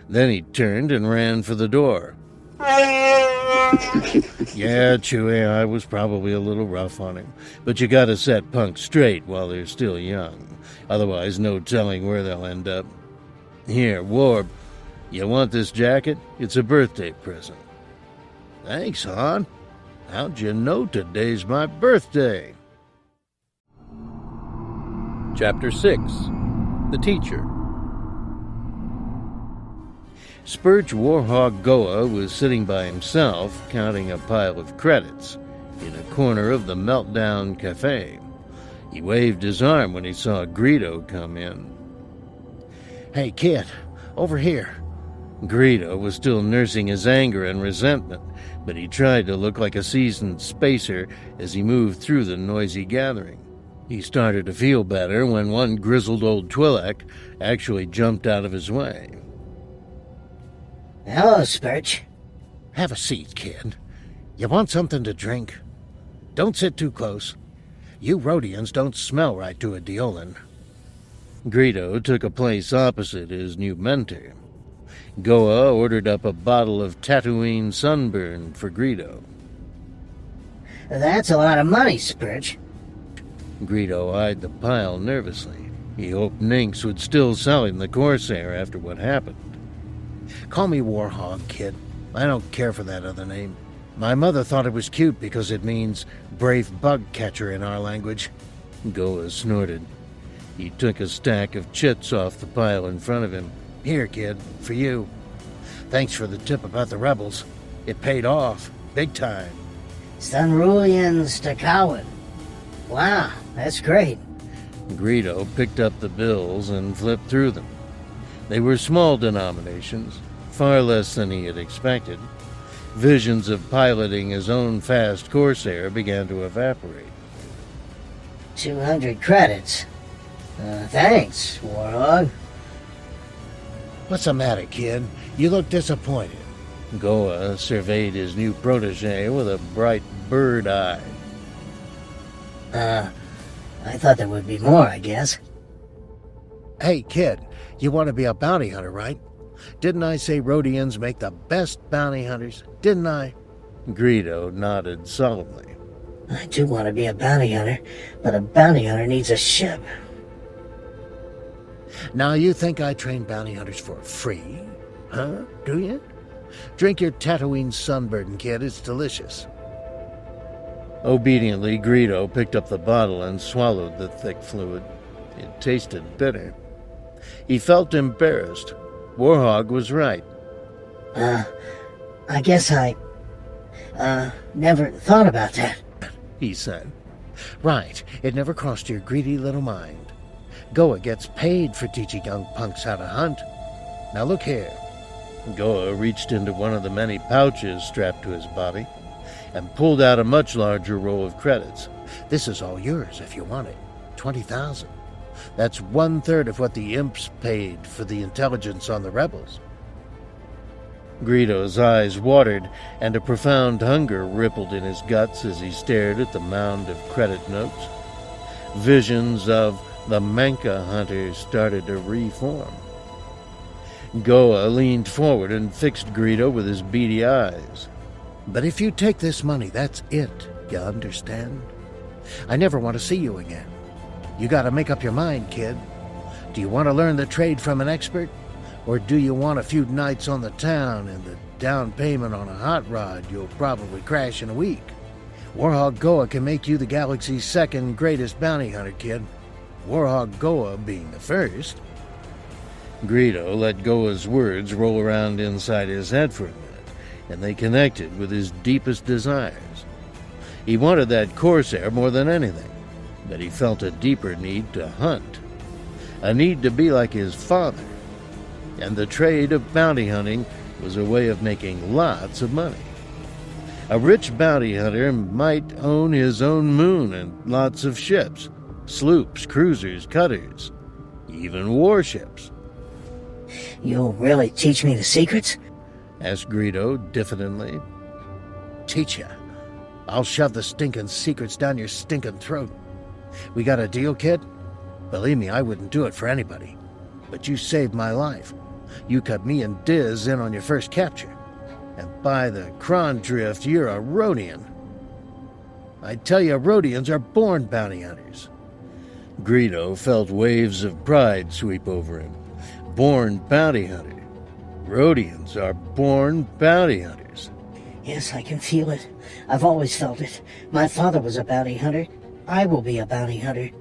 Then he turned and ran for the door. Yeah, Chewie, I was probably a little rough on him, but you gotta set punks straight while they're still young. Otherwise, no telling where they'll end up. Here, Warb, you want this jacket? It's a birthday present. Thanks, hon. How'd you know today's my birthday? Chapter 6. The Teacher. Spurge Warhog Goa was sitting by himself, counting a pile of credits, in a corner of the Meltdown Cafe. He waved his arm when he saw Greedo come in. Hey, kid, over here. Greedo was still nursing his anger and resentment, but he tried to look like a seasoned spacer as he moved through the noisy gathering. He started to feel better when one grizzled old Twi'lek actually jumped out of his way. Hello, Spurge. Have a seat, kid. You want something to drink? Don't sit too close. You Rodians don't smell right to a Deolan. Greedo took a place opposite his new mentor. Goa ordered up a bottle of Tatooine Sunburn for Greedo. That's a lot of money, Spurge. Greedo eyed the pile nervously. He hoped Ninx would still sell him the Corsair after what happened. Call me Warhog, kid. I don't care for that other name. My mother thought it was cute because it means brave bug catcher in our language. Goa snorted. He took a stack of chits off the pile in front of him. Here, kid, for you. Thanks for the tip about the rebels. It paid off, big time. Sunrulian Stakawan. Wow, that's great. Greedo picked up the bills and flipped through them. They were small denominations, far less than he had expected. Visions of piloting his own fast Corsair began to evaporate. 200 credits. Thanks, Warhog. What's the matter, kid? You look disappointed. Goa surveyed his new protege with a bright bird eye. I thought there would be more, I guess. Hey, kid, you want to be a bounty hunter, right? Didn't I say Rodians make the best bounty hunters? Didn't I? Greedo nodded solemnly. I do want to be a bounty hunter, but a bounty hunter needs a ship. Now you think I train bounty hunters for free? Huh? Do you? Drink your Tatooine Sunburn, kid. It's delicious. Obediently, Greedo picked up the bottle and swallowed the thick fluid. It tasted bitter. He felt embarrassed. Warhog was right. I guess I never thought about that, he said. Right, it never crossed your greedy little mind. Goa gets paid for teaching young punks how to hunt. Now look here. Goa reached into one of the many pouches strapped to his body and pulled out a much larger roll of credits. This is all yours if you want it. 20,000. That's 1/3 of what the imps paid for the intelligence on the rebels. Greedo's eyes watered, and a profound hunger rippled in his guts as he stared at the mound of credit notes. Visions of the Manka hunter started to reform. Goa leaned forward and fixed Greedo with his beady eyes. But if you take this money, that's it. You understand? I never want to see you again. You gotta make up your mind, kid. Do you want to learn the trade from an expert? Or do you want a few nights on the town and the down payment on a hot rod you'll probably crash in a week? Warhog Goa can make you the galaxy's second greatest bounty hunter, kid. Warhog Goa being the first. Greedo let Goa's words roll around inside his head for a minute, and they connected with his deepest desires. He wanted that Corsair more than anything, but he felt a deeper need to hunt, a need to be like his father, and the trade of bounty hunting was a way of making lots of money. A rich bounty hunter might own his own moon and lots of ships, sloops, cruisers, cutters, even warships. You'll really teach me the secrets? Asked Greedo diffidently. Teach ya? I'll shove the stinking secrets down your stinking throat. We got a deal, kid? Believe me, I wouldn't do it for anybody. But you saved my life. You cut me and Diz in on your first capture. And by the Kron Drift, you're a Rhodian. I tell you, Rhodians are born bounty hunters. Greedo felt waves of pride sweep over him. Born bounty hunter. Rhodians are born bounty hunters. Yes, I can feel it. I've always felt it. My father was a bounty hunter. I will be a bounty hunter.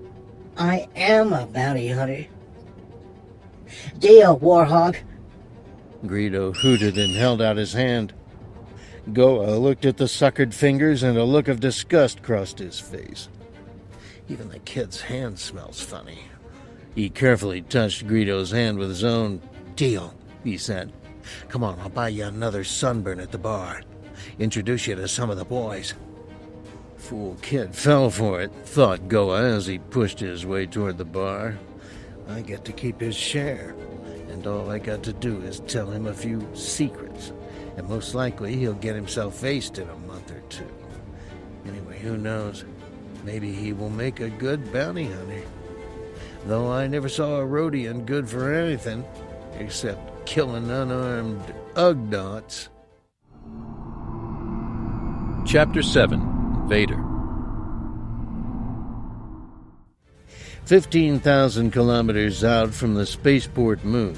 I am a bounty hunter. Deal, Warhog. Greedo hooted and held out his hand. Goa looked at the suckered fingers, and a look of disgust crossed his face. Even the kid's hand smells funny. He carefully touched Greedo's hand with his own. Deal, he said. Come on, I'll buy you another sunburn at the bar. Introduce you to some of the boys. Fool kid fell for it, thought Goa as he pushed his way toward the bar. I get to keep his share, and all I got to do is tell him a few secrets, and most likely he'll get himself faced in a month or two. Anyway, who knows? Maybe he will make a good bounty hunter. Though I never saw a Rhodian good for anything, except killing unarmed Ugnaughts. Chapter 7, Vader. 15,000 kilometers out from the spaceport moon,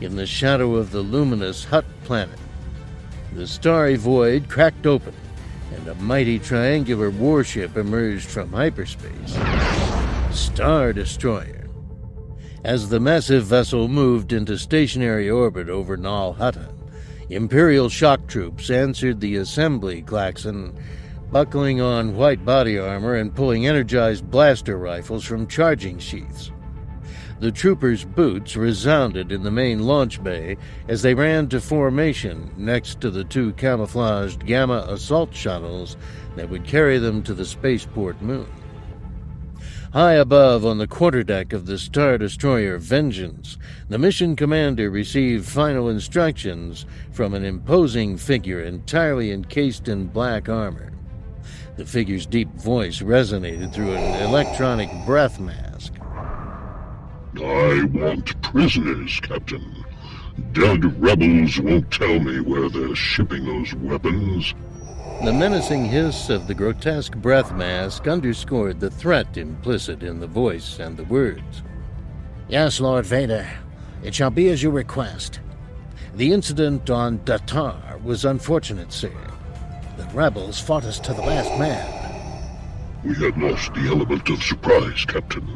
in the shadow of the luminous Hutt planet, the starry void cracked open, and a mighty triangular warship emerged from hyperspace. Star Destroyer. As the massive vessel moved into stationary orbit over Nal Hutta, Imperial shock troops answered the assembly klaxon, buckling on white body armor and pulling energized blaster rifles from charging sheaths. The troopers' boots resounded in the main launch bay as they ran to formation next to the two camouflaged Gamma assault shuttles that would carry them to the spaceport moon. High above on the quarterdeck of the Star Destroyer Vengeance, the mission commander received final instructions from an imposing figure entirely encased in black armor. The figure's deep voice resonated through an electronic breath mask. I want prisoners, Captain. Dead rebels won't tell me where they're shipping those weapons. The menacing hiss of the grotesque breath mask underscored the threat implicit in the voice and the words. Yes, Lord Vader. It shall be as you request. The incident on Datar was unfortunate, sir. The rebels fought us to the last man. We had lost the element of surprise, Captain.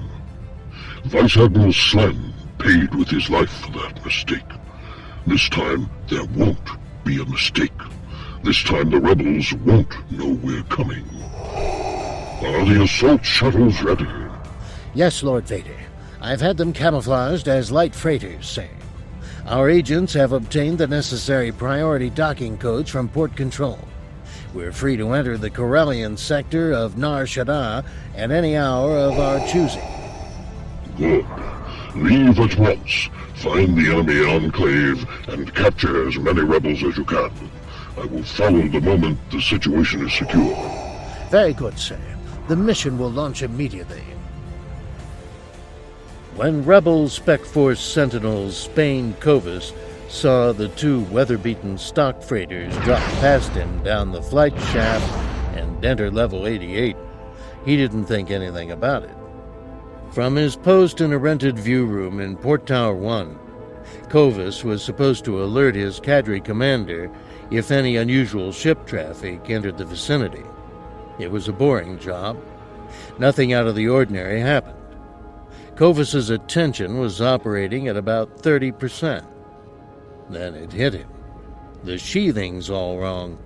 Vice Admiral Slen paid with his life for that mistake. This time, there won't be a mistake. This time the rebels won't know we're coming. Are the assault shuttles ready? Yes, Lord Vader. I've had them camouflaged as light freighters, sir. Our agents have obtained the necessary priority docking codes from port control. We're free to enter the Corellian sector of Nar Shaddaa at any hour of our choosing. Good. Leave at once. Find the enemy enclave and capture as many rebels as you can. I will follow the moment the situation is secure. Very good, sir. The mission will launch immediately. When Rebel Spec Force Sentinel Spain Covis saw the two weather-beaten stock freighters drop past him down the flight shaft and enter level 88, he didn't think anything about it. From his post in a rented view room in Port Tower 1, Covis was supposed to alert his cadre commander if any unusual ship traffic entered the vicinity. It was a boring job. Nothing out of the ordinary happened. Covis's attention was operating at about 30%. Then it hit him. The sheathing's all wrong.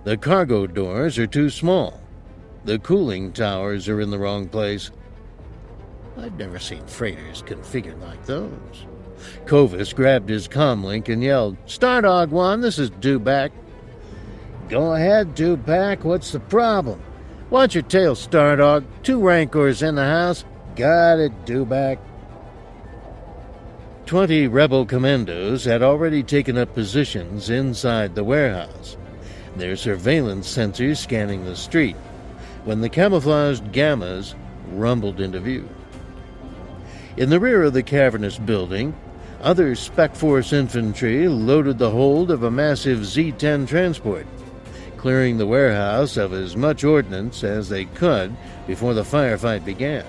The cargo doors are too small. The cooling towers are in the wrong place. I've never seen freighters configured like those. Covis grabbed his comlink and yelled, "Stardog 1, this is Dewback." "Go ahead, Dewback, what's the problem?" "Watch your tail, Stardog. 2 Rancors in the house." "Got it, Dewback." 20 rebel commandos had already taken up positions inside the warehouse, their surveillance sensors scanning the street, when the camouflaged Gammas rumbled into view. In the rear of the cavernous building, other Spec Force infantry loaded the hold of a massive Z-10 transport, clearing the warehouse of as much ordnance as they could before the firefight began.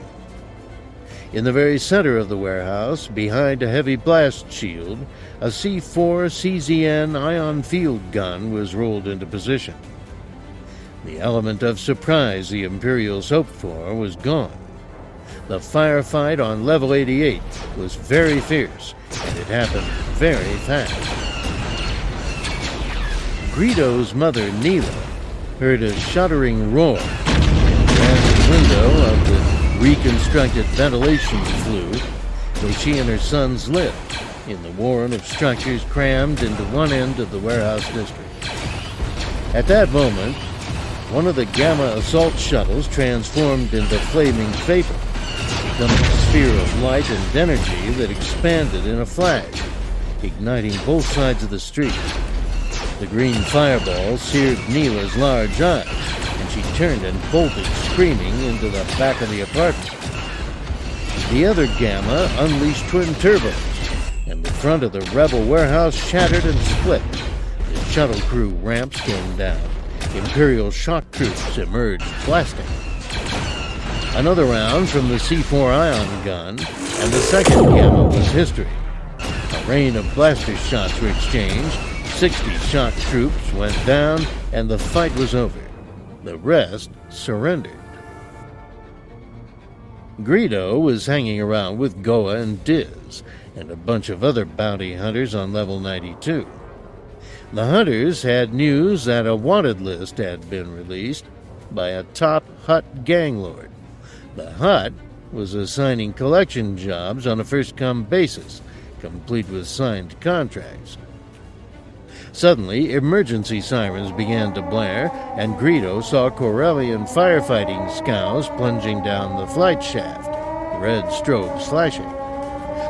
In the very center of the warehouse, behind a heavy blast shield, a C4 CZN ion field gun was rolled into position. The element of surprise the Imperials hoped for was gone. The firefight on level 88 was very fierce, and it happened very fast. Greedo's mother, Neela, heard a shuddering roar and ran to the window of the reconstructed ventilation flue where she and her sons lived, in the warren of structures crammed into one end of the warehouse district. At that moment, one of the Gamma assault shuttles transformed into flaming vapor, becoming a sphere of light and energy that expanded in a flash, igniting both sides of the street. The green fireball seared Neela's large eyes, and she turned and bolted screaming into the back of the apartment. The other Gamma unleashed twin turbos, and the front of the rebel warehouse shattered and split. The shuttle crew ramps came down. Imperial shock troops emerged blasting. Another round from the C4 ion gun, and the second Gamma was history. A rain of blaster shots were exchanged, 60 shock troops went down, and the fight was over. The rest surrendered. Greedo was hanging around with Goa and Diz, and a bunch of other bounty hunters on level 92. The hunters had news that a wanted list had been released by a top Hutt gang lord. The Hutt was assigning collection jobs on a first-come basis, complete with signed contracts. Suddenly, emergency sirens began to blare, and Greedo saw Corellian firefighting scows plunging down the flight shaft, red strobes flashing.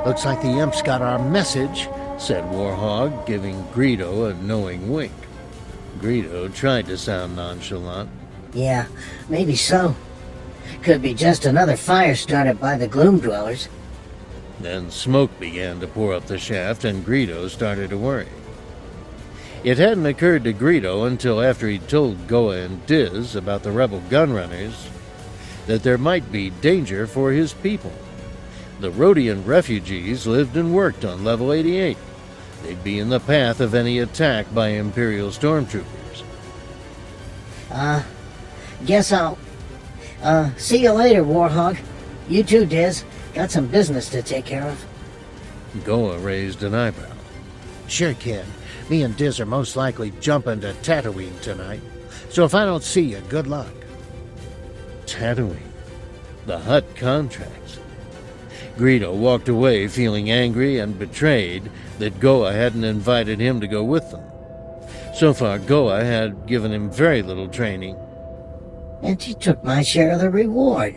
"Looks like the imps got our message," said Warhog, giving Greedo a knowing wink. Greedo tried to sound nonchalant. Yeah, maybe so. Could be just another fire started by the Gloom Dwellers. Then smoke began to pour up the shaft, and Greedo started to worry. It hadn't occurred to Greedo until after he'd told Goa and Diz about the rebel gunrunners that there might be danger for his people. The Rhodian refugees lived and worked on level 88. They'd be in the path of any attack by Imperial stormtroopers. Guess I'll, see you later, Warhog. You too, Diz. Got some business to take care of. Goa raised an eyebrow. "Sure, kid. Me and Diz are most likely jumping to Tatooine tonight. So if I don't see you, good luck." Tatooine. The Hutt contracts. Greedo walked away feeling angry and betrayed that Goa hadn't invited him to go with them. So far, Goa had given him very little training. And he took my share of the reward.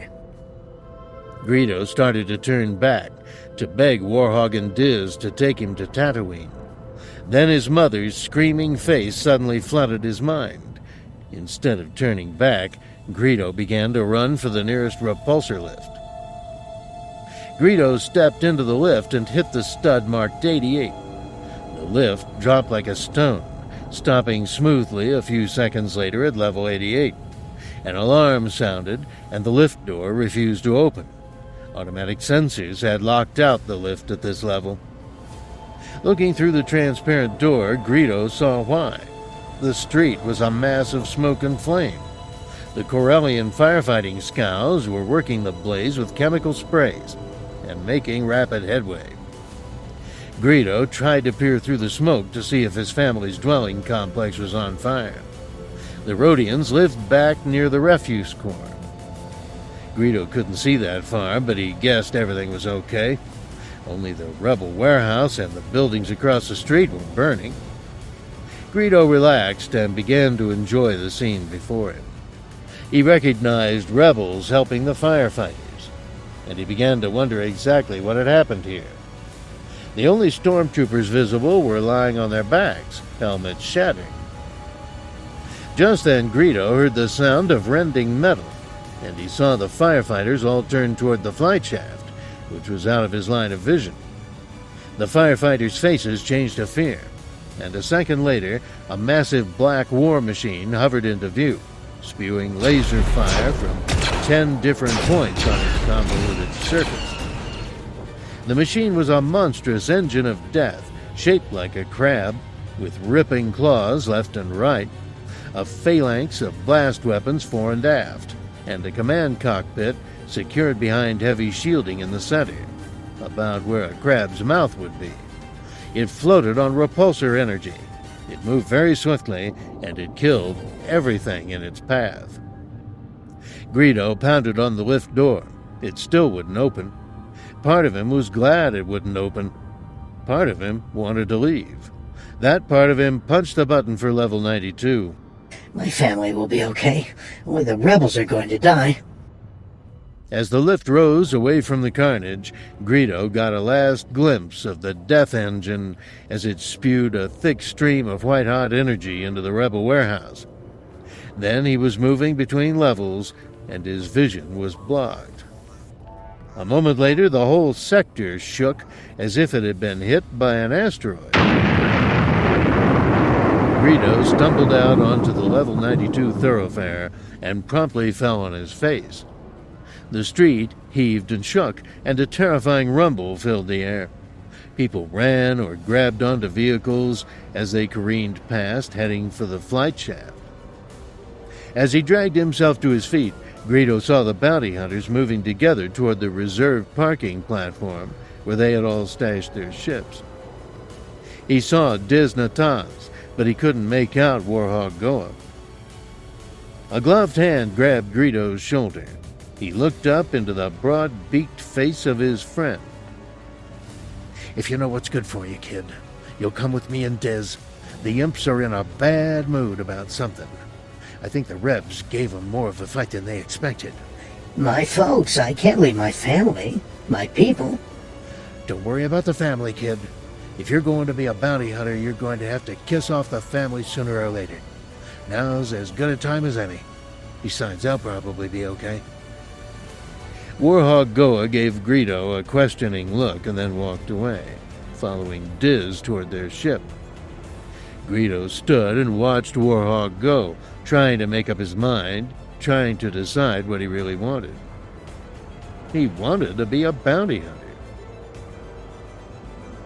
Greedo started to turn back, to beg Warhog and Diz to take him to Tatooine. Then his mother's screaming face suddenly flooded his mind. Instead of turning back, Greedo began to run for the nearest repulsor lift. Greedo stepped into the lift and hit the stud marked 88. The lift dropped like a stone, stopping smoothly a few seconds later at level 88. An alarm sounded, and the lift door refused to open. Automatic sensors had locked out the lift at this level. Looking through the transparent door, Greedo saw why. The street was a mass of smoke and flame. The Corellian firefighting scows were working the blaze with chemical sprays and making rapid headway. Greedo tried to peer through the smoke to see if his family's dwelling complex was on fire. The Rhodians lived back near the Refuge core. Greedo couldn't see that far, but he guessed everything was okay. Only the rebel warehouse and the buildings across the street were burning. Greedo relaxed and began to enjoy the scene before him. He recognized rebels helping the firefighters, and he began to wonder exactly what had happened here. The only stormtroopers visible were lying on their backs, helmets shattering. Just then Greedo heard the sound of rending metal, and he saw the firefighters all turn toward the flight shaft, which was out of his line of vision. The firefighters' faces changed to fear, and a second later, a massive black war machine hovered into view, spewing laser fire from 10 different points on its convoluted surface. The machine was a monstrous engine of death, shaped like a crab, with ripping claws left and right, a phalanx of blast weapons fore and aft, and a command cockpit secured behind heavy shielding in the center, about where a crab's mouth would be. It floated on repulsor energy. It moved very swiftly, and it killed everything in its path. Greedo pounded on the lift door. It still wouldn't open. Part of him was glad it wouldn't open. Part of him wanted to leave. That part of him punched the button for level 92. My family will be okay. Only the rebels are going to die. As the lift rose away from the carnage, Greedo got a last glimpse of the death engine as it spewed a thick stream of white-hot energy into the rebel warehouse. Then he was moving between levels, and his vision was blocked. A moment later, the whole sector shook as if it had been hit by an asteroid. Greedo stumbled out onto the level 92 thoroughfare and promptly fell on his face. The street heaved and shook, and a terrifying rumble filled the air. People ran or grabbed onto vehicles as they careened past, heading for the flight shaft. As he dragged himself to his feet, Greedo saw the bounty hunters moving together toward the reserved parking platform where they had all stashed their ships. He saw Diz Natas, but he couldn't make out Warhog Goa. A gloved hand grabbed Greedo's shoulder. He looked up into the broad-beaked face of his friend. If you know what's good for you, kid, you'll come with me and Diz. The imps are in a bad mood about something. I think the Rebs gave them more of a fight than they expected. My folks, I can't leave my family, my people. Don't worry about the family, kid. If you're going to be a bounty hunter, you're going to have to kiss off the family sooner or later. Now's as good a time as any. Besides, I'll probably be okay. Warhog Goa gave Greedo a questioning look and then walked away, following Diz toward their ship. Greedo stood and watched Warhog go, trying to make up his mind, trying to decide what he really wanted. He wanted to be a bounty hunter.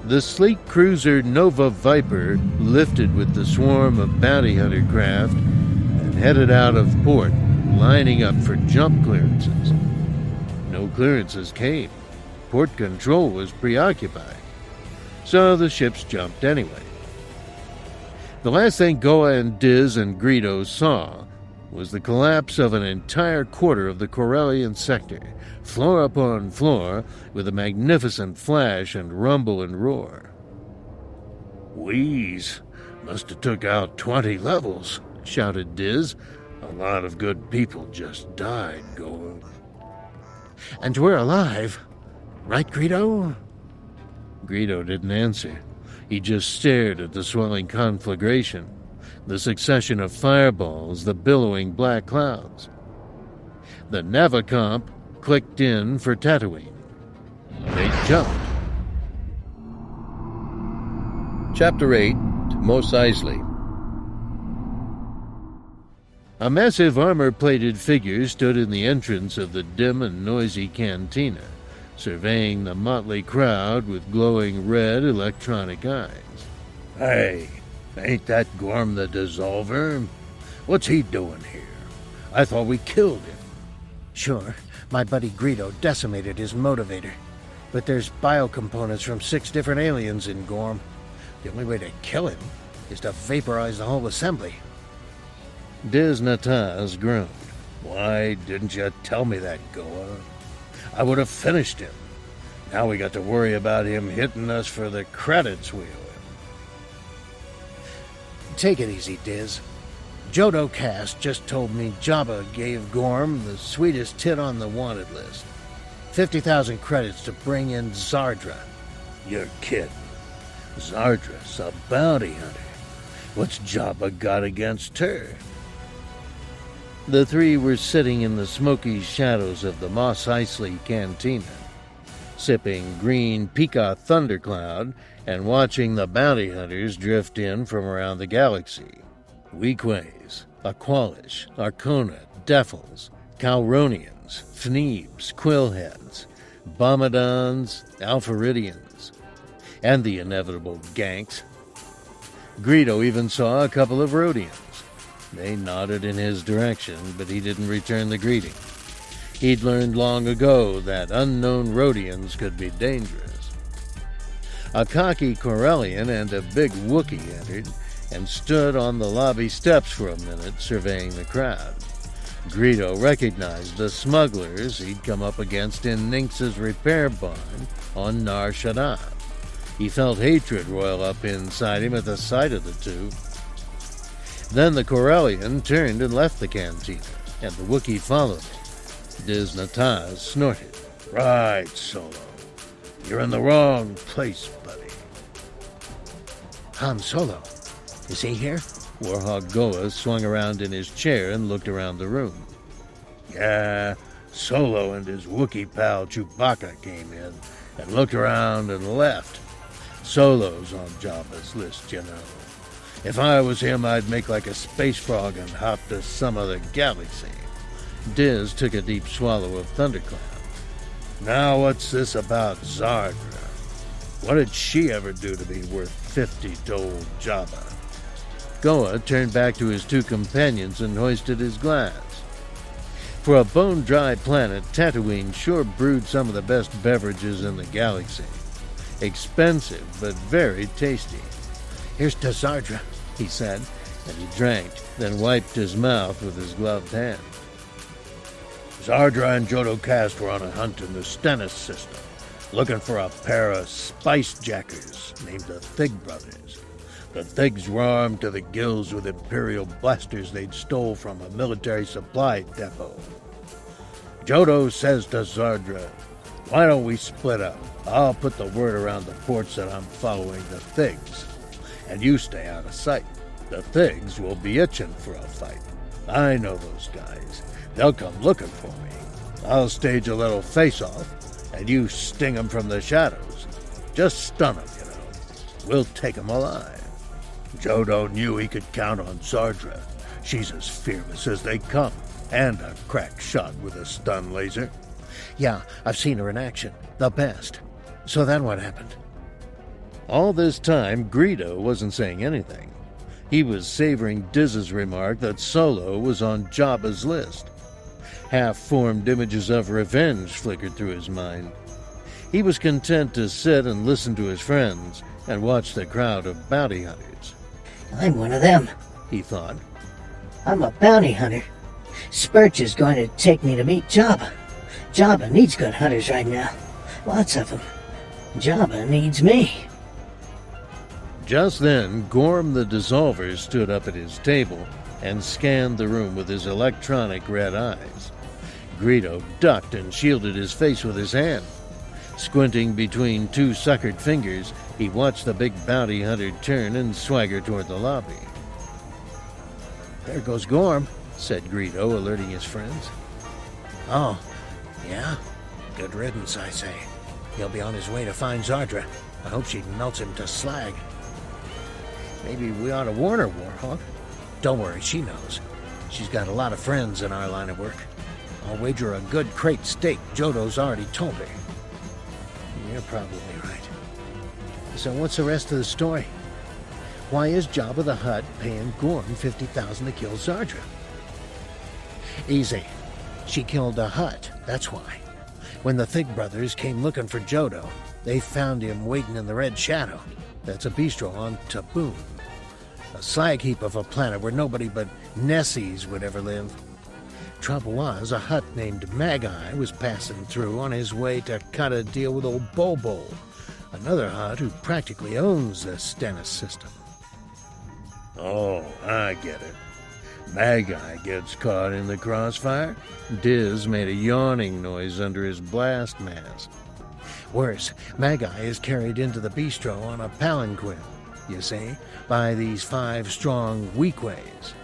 The sleek cruiser Nova Viper lifted with the swarm of bounty hunter craft and headed out of port, lining up for jump clearances. No clearances came. Port control was preoccupied. So the ships jumped anyway. The last thing Goa and Diz and Greedo saw was the collapse of an entire quarter of the Corellian sector, floor upon floor, with a magnificent flash and rumble and roar. "Wheeze! Must have took out 20 levels," shouted Diz. "A lot of good people just died, Goa." "And we're alive. Right, Greedo?" Greedo didn't answer. He just stared at the swelling conflagration, the succession of fireballs, the billowing black clouds. The Navicomp clicked in for Tatooine. They jumped. Chapter 8, Mos Eisley. A massive armor-plated figure stood in the entrance of the dim and noisy cantina, surveying the motley crowd with glowing red electronic eyes. "Hey, ain't that Gorm the Dissolver? What's he doing here? I thought we killed him." "Sure, my buddy Greedo decimated his motivator. But there's biocomponents from 6 different aliens in Gorm. The only way to kill him is to vaporize the whole assembly." Diz Nataz groaned. "Why didn't you tell me that, Goa? I would have finished him. Now we got to worry about him hitting us for the credits we owe him." "Take it easy, Diz. Jodo Cast just told me Jabba gave Gorm the sweetest tit on the wanted list. 50,000 credits to bring in Zardra." "You're kidding. Zardra's a bounty hunter. What's Jabba got against her?" The three were sitting in the smoky shadows of the Mos Eisley Cantina, sipping green Pika Thundercloud and watching the bounty hunters drift in from around the galaxy. Weequays, Aqualish, Arcona, Defils, Calronians, Fneebs, Quillheads, Bomadons, Alpharidians, and the inevitable Ganks. Greedo even saw a couple of Rhodians. They nodded in his direction, but he didn't return the greeting. He'd learned long ago that unknown Rhodians could be dangerous. A cocky Corellian and a big Wookie entered and stood on the lobby steps for a minute, surveying the crowd. Greedo recognized the smugglers he'd come up against in Nynx's repair barn on Nar Shaddaa. He felt hatred roil up inside him at the sight of the two. Then the Corellian turned and left the cantina, and the Wookiee followed him. Diz Nataz snorted. "Right, Solo. You're in the wrong place, buddy." Han Solo. Is he here? Warhog Goa swung around in his chair and looked around the room. "Yeah, Solo and his Wookiee pal Chewbacca came in and looked around and left. Solo's on Jabba's list, you know. If I was him, I'd make like a space frog and hop to some other galaxy." Diz took a deep swallow of Thundercloud. "Now what's this about Zardra? What did she ever do to be worth 50 to old Jabba?" Goa turned back to his two companions and hoisted his glass. For a bone-dry planet, Tatooine sure brewed some of the best beverages in the galaxy. Expensive, but very tasty. "Here's to Zardra," he said, and he drank, then wiped his mouth with his gloved hand. "Zardra and Jodo Cast were on a hunt in the Stennis system, looking for a pair of spice jackers named the Thig brothers. The Thigs were armed to the gills with Imperial blasters they'd stole from a military supply depot. Jodo says to Zardra, 'Why don't we split up? I'll put the word around the ports that I'm following the Thigs, and you stay out of sight. The Thigs will be itching for a fight. I know those guys. They'll come looking for me. I'll stage a little face-off, and you sting 'em from the shadows. Just stun 'em, you know. We'll take 'em alive.' Jodo knew he could count on Zardra. She's as fearless as they come, and a crack shot with a stun laser." "Yeah, I've seen her in action. The best. So then what happened?" All this time, Greedo wasn't saying anything. He was savoring Diz's remark that Solo was on Jabba's list. Half-formed images of revenge flickered through his mind. He was content to sit and listen to his friends and watch the crowd of bounty hunters. "I'm one of them," he thought. "I'm a bounty hunter. Spurch is going to take me to meet Jabba. Jabba needs good hunters right now. Lots of them. Jabba needs me. Just then, Gorm the Dissolver stood up at his table and scanned the room with his electronic red eyes. Greedo ducked and shielded his face with his hand. Squinting between two suckered fingers, he watched the big bounty hunter turn and swagger toward the lobby. "There goes Gorm," said Greedo, alerting his friends. "Oh, yeah? Good riddance, I say. He'll be on his way to find Zardra. I hope she melts him to slag. Maybe we ought to warn her, Warhawk. Don't worry, she knows. She's got a lot of friends in our line of work. I'll wager a good crate steak Jodo's already told her." "You're probably right. So what's the rest of the story? Why is Jabba the Hutt paying Gorm $50,000 to kill Zardra?" "Easy. She killed a Hutt, that's why. When the Thig brothers came looking for Jodo, they found him waiting in the Red Shadow. That's a bistro on Taboon. A slag heap of a planet where nobody but Nessies would ever live. Trouble was, a Hutt named Magi was passing through on his way to cut a deal with old Bobo, another Hutt who practically owns the Stennis system." Oh, I get it. Magi gets caught in the crossfire. Diz made a yawning noise under his blast mask. "Worse, Magi is carried into the bistro on a palanquin, you see, by these 5 strong Weekways.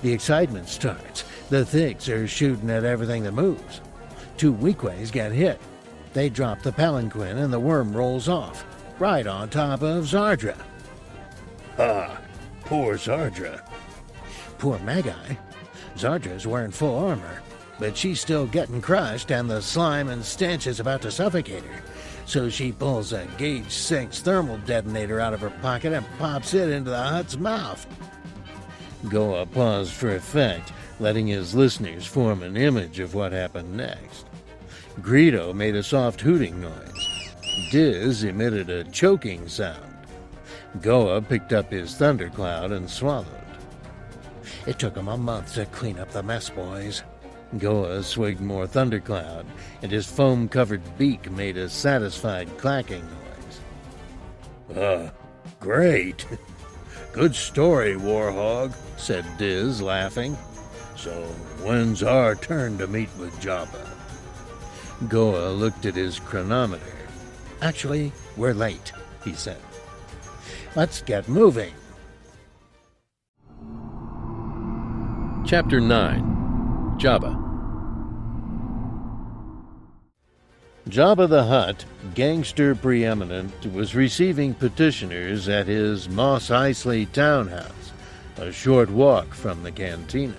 The excitement starts. The Thigs are shooting at everything that moves. 2 Weekways get hit. They drop the palanquin and the worm rolls off, right on top of Zardra." Ah, poor Zardra. "Poor Magi. Zardra's wearing full armor, but she's still getting crushed and the slime and stench is about to suffocate her. So she pulls a Gauge 6 thermal detonator out of her pocket and pops it into the Hutt's mouth." Goa paused for effect, letting his listeners form an image of what happened next. Greedo made a soft hooting noise. Diz emitted a choking sound. Goa picked up his thundercloud and swallowed. "It took 'em a month to clean up the mess, boys." Goa swigged more thundercloud, and his foam-covered beak made a satisfied clacking noise. Great. Good story, Warhog," said Diz, laughing. "So, when's our turn to meet with Jabba?" Goa looked at his chronometer. "Actually, we're late," he said. "Let's get moving." Chapter 9. Jabba. Jabba the Hutt, gangster preeminent, was receiving petitioners at his Mos Eisley townhouse, a short walk from the cantina.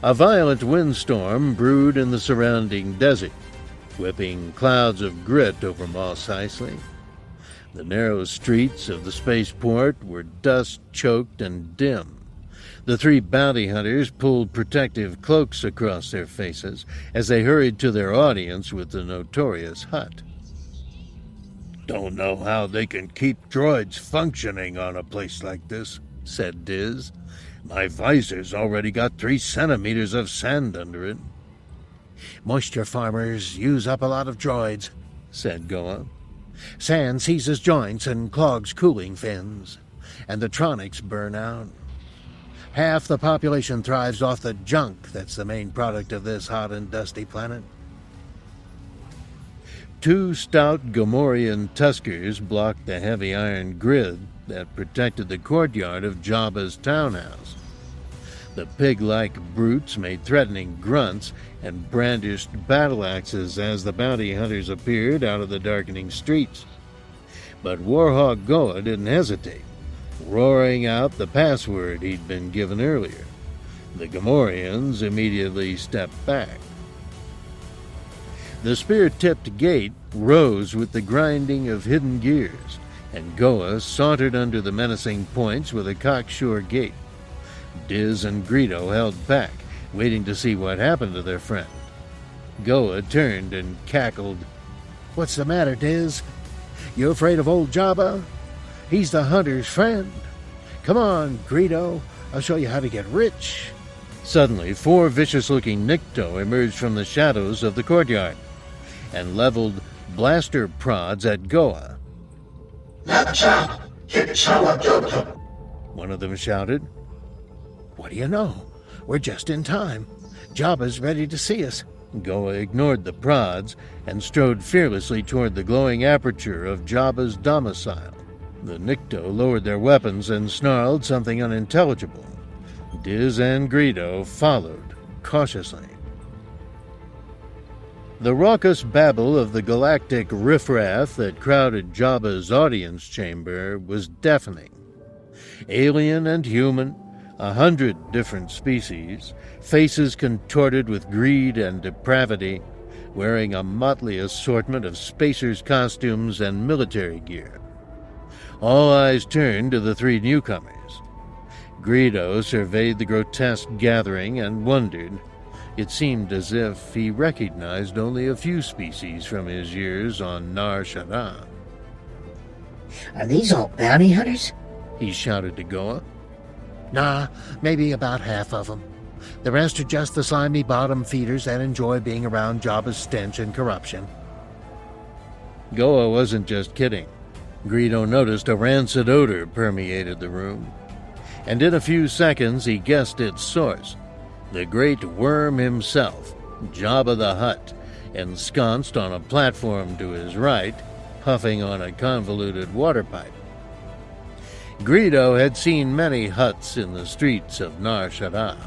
A violent windstorm brewed in the surrounding desert, whipping clouds of grit over Mos Eisley. The narrow streets of the spaceport were dust-choked and dim. The 3 bounty hunters pulled protective cloaks across their faces as they hurried to their audience with the notorious Hutt. "Don't know how they can keep droids functioning on a place like this," said Diz. "My visor's already got 3 centimeters of sand under it." "Moisture farmers use up a lot of droids," said Goa. "Sand seizes joints and clogs cooling fins, and the tronics burn out. Half the population thrives off the junk that's the main product of this hot and dusty planet." 2 stout Gamorrean tuskers blocked the heavy iron grid that protected the courtyard of Jabba's townhouse. The pig-like brutes made threatening grunts and brandished battle axes as the bounty hunters appeared out of the darkening streets. But Warhawk Goa didn't hesitate, roaring out the password he'd been given earlier. The Gamorreans immediately stepped back. The spear-tipped gate rose with the grinding of hidden gears, and Goa sauntered under the menacing points with a cocksure gait. Diz and Greedo held back, waiting to see what happened to their friend. Goa turned and cackled. "What's the matter, Diz? You afraid of old Jabba? He's the hunter's friend. Come on, Greedo. I'll show you how to get rich. Suddenly, 4 vicious-looking Nikto emerged from the shadows of the courtyard and leveled blaster prods at Goa. One of them shouted. What do you know? We're just in time. Jabba's ready to see us. Goa ignored the prods and strode fearlessly toward the glowing aperture of Jabba's domicile. The Nikto lowered their weapons and snarled something unintelligible. Diz and Greedo followed cautiously. The raucous babble of the galactic riffraff that crowded Jabba's audience chamber was deafening. Alien and human, 100 different species, faces contorted with greed and depravity, wearing a motley assortment of spacers' costumes and military gear. All eyes turned to the 3 newcomers. Greedo surveyed the grotesque gathering and wondered. It seemed as if he recognized only a few species from his years on Nar Shaddaa. Are these all bounty hunters? He shouted to Goa. Nah, maybe about half of them. The rest are just the slimy bottom feeders that enjoy being around Jabba's stench and corruption. Goa wasn't just kidding. Greedo noticed a rancid odor permeated the room, and in a few seconds he guessed its source. The great worm himself, Jabba the Hutt, ensconced on a platform to his right, puffing on a convoluted water pipe. Greedo had seen many huts in the streets of Nar Shaddaa,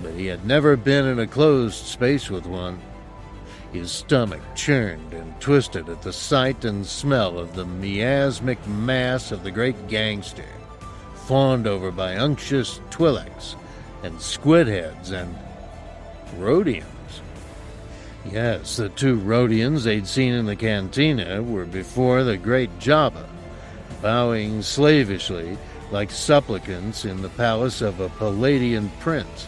but he had never been in a closed space with one. His stomach churned and twisted at the sight and smell of the miasmic mass of the great gangster, fawned over by unctuous Twi'leks and squidheads and Rodians. Yes, the 2 Rodians they'd seen in the cantina were before the great Jabba, bowing slavishly like supplicants in the palace of a Palladian prince.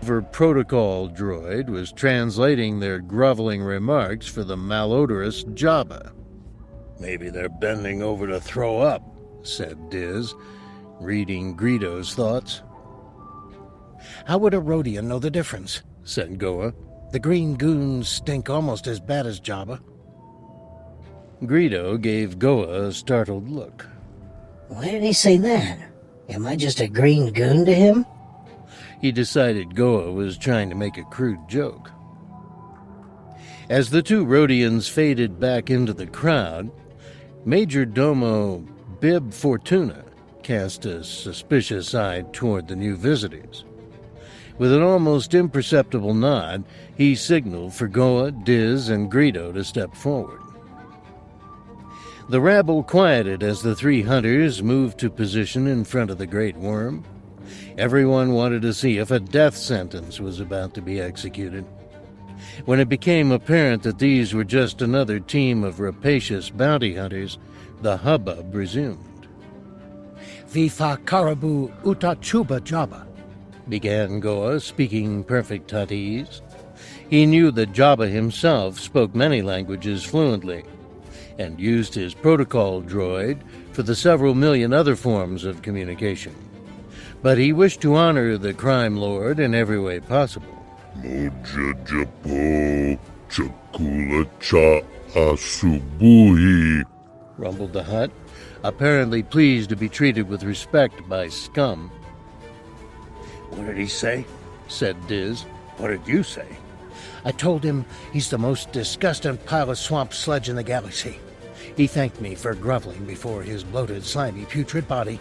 The protocol droid was translating their groveling remarks for the malodorous Jabba. "Maybe they're bending over to throw up," said Diz, reading Greedo's thoughts. How would a Rodian know the difference? Said Goa. The green goons stink almost as bad as Jabba. Greedo gave Goa a startled look. Why did he say that? Am I just a green goon to him? He decided Goa was trying to make a crude joke. As the 2 Rodians faded back into the crowd, Major Domo Bib Fortuna cast a suspicious eye toward the new visitors. With an almost imperceptible nod, he signaled for Goa, Diz, and Greedo to step forward. The rabble quieted as the 3 hunters moved to position in front of the great worm. Everyone wanted to see if a death sentence was about to be executed. When it became apparent that these were just another team of rapacious bounty hunters, the hubbub resumed. Vifa Karabu Utachuba Jabba, began Goa, speaking perfect Huttese. He knew that Jabba himself spoke many languages fluently, and used his protocol droid for the several million other forms of communication. But he wished to honor the crime lord in every way possible. Mojajapo Chakula Cha Asubuhi, rumbled the Hutt, apparently pleased to be treated with respect by scum. What did he say? Said Diz. What did you say? I told him he's the most disgusting pile of swamp sludge in the galaxy. He thanked me for groveling before his bloated, slimy, putrid body.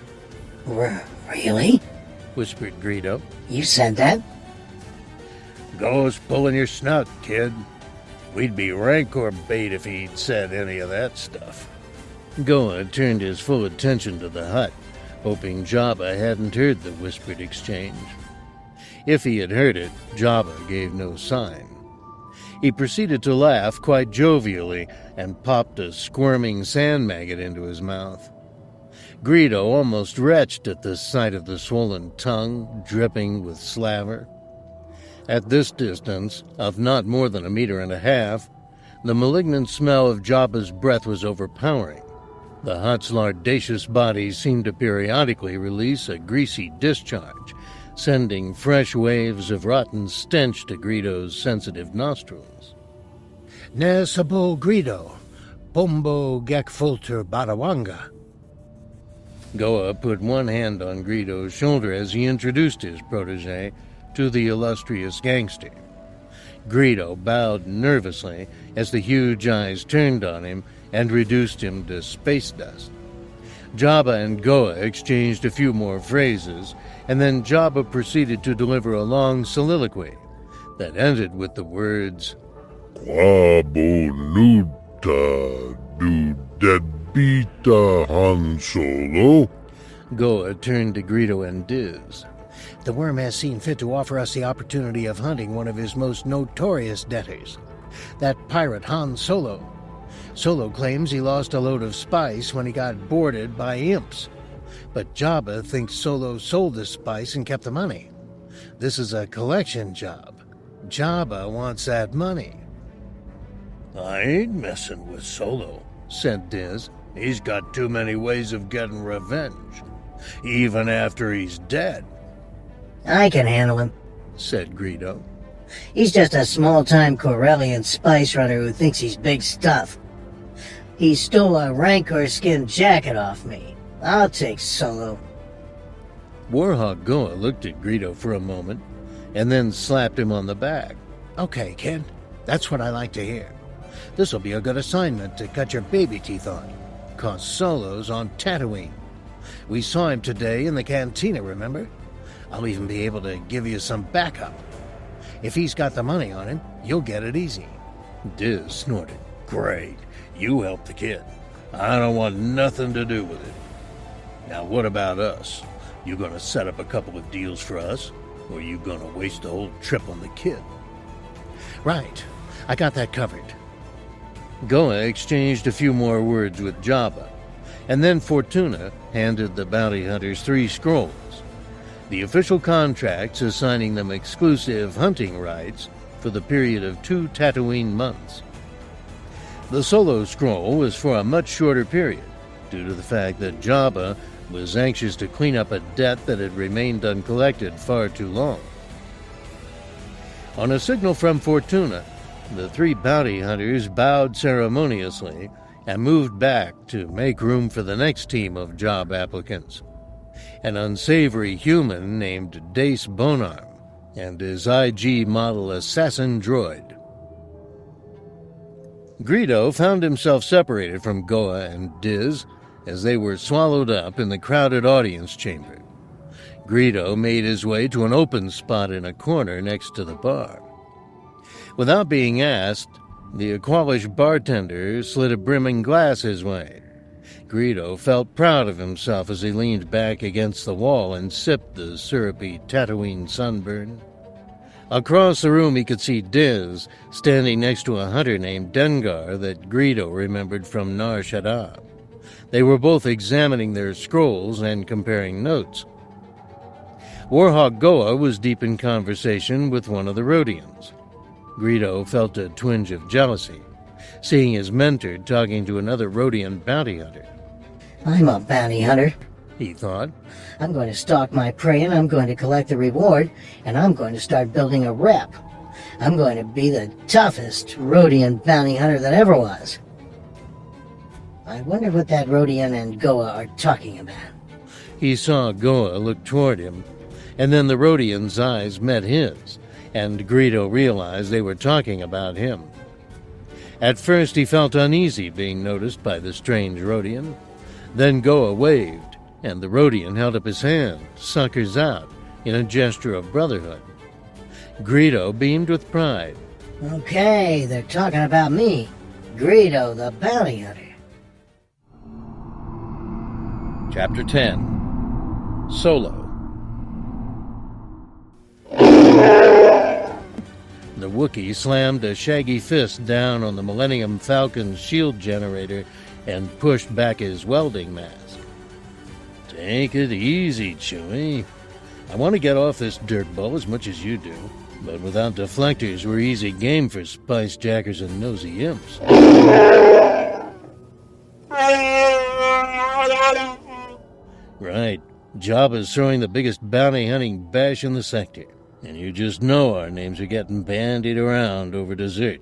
Really? Whispered Greedo. You said that? Go's pulling your snout, kid. We'd be rancor bait if he'd said any of that stuff. Goa turned his full attention to the Hutt, hoping Jabba hadn't heard the whispered exchange. If he had heard it, Jabba gave no sign. He proceeded to laugh quite jovially and popped a squirming sand maggot into his mouth. Greedo almost retched at the sight of the swollen tongue dripping with slaver. At this distance, of not more than 1.5 meters, the malignant smell of Jabba's breath was overpowering. The Hutt's lardacious body seemed to periodically release a greasy discharge, sending fresh waves of rotten stench to Greedo's sensitive nostrils. Nesabo Greedo, Pombo Gekfulter Badawanga. Goa put one hand on Greedo's shoulder as he introduced his protege to the illustrious gangster. Greedo bowed nervously as the huge eyes turned on him and reduced him to space dust. Jabba and Goa exchanged a few more phrases, and then Jabba proceeded to deliver a long soliloquy that ended with the words, Quabo nuta du deadbeata Han Solo. Goa turned to Greedo and Diz. The worm has seen fit to offer us the opportunity of hunting one of his most notorious debtors, that pirate Han Solo. Solo claims he lost a load of spice when he got boarded by imps, but Jabba thinks Solo sold the spice and kept the money. This is a collection job. Jabba wants that money. I ain't messing with Solo, said Diz. He's got too many ways of getting revenge, even after he's dead. I can handle him, said Greedo. He's just a small-time Corellian spice runner who thinks he's big stuff. He stole a Rancor skin jacket off me. I'll take Solo. Warhawk Goa looked at Greedo for a moment, and then slapped him on the back. Okay, kid. That's what I like to hear. This'll be a good assignment to cut your baby teeth on, 'cause Solo's on Tatooine. We saw him today in the cantina, remember? I'll even be able to give you some backup. If he's got the money on him, you'll get it easy. Diz snorted. Great. You help the kid. I don't want nothing to do with it. Now what about us? You gonna set up a couple of deals for us? Or you gonna waste the whole trip on the kid? Right. I got that covered. Goa exchanged a few more words with Jabba, and then Fortuna handed the bounty hunters 3 scrolls. The official contracts assigning them exclusive hunting rights for the period of 2 Tatooine months. The Solo scroll was for a much shorter period, due to the fact that Jabba was anxious to clean up a debt that had remained uncollected far too long. On a signal from Fortuna, the 3 bounty hunters bowed ceremoniously and moved back to make room for the next team of job applicants. An unsavory human named Dace Bonarm and his IG model assassin droid. Greedo found himself separated from Goa and Diz as they were swallowed up in the crowded audience chamber. Greedo made his way to an open spot in a corner next to the bar. Without being asked, the Aqualish bartender slid a brimming glass his way. Greedo felt proud of himself as he leaned back against the wall and sipped the syrupy Tatooine sunburn. Across the room he could see Diz standing next to a hunter named Dengar that Greedo remembered from Nar Shaddaa. They were both examining their scrolls and comparing notes. Warhawk Goa was deep in conversation with one of the Rhodians. Greedo felt a twinge of jealousy, seeing his mentor talking to another Rhodian bounty hunter. I'm a bounty hunter, he thought. I'm going to stalk my prey and I'm going to collect the reward, and I'm going to start building a rep. I'm going to be the toughest Rhodian bounty hunter that ever was. I wonder what that Rhodian and Goa are talking about. He saw Goa look toward him, and then the Rhodian's eyes met his, and Greedo realized they were talking about him. At first he felt uneasy being noticed by the strange Rhodian. Then Goa waved, and the Rhodian held up his hand, suckers out, in a gesture of brotherhood. Greedo beamed with pride. Okay, they're talking about me, Greedo the bounty hunter. Chapter 10. Solo. The Wookie slammed a shaggy fist down on the Millennium Falcon's shield generator and pushed back his welding mask. Take it easy, Chewie. I want to get off this dirtball as much as you do, but without deflectors, we're easy game for spice jackers and nosy imps. Right. Jabba's throwing the biggest bounty hunting bash in the sector, and you just know our names are getting bandied around over dessert.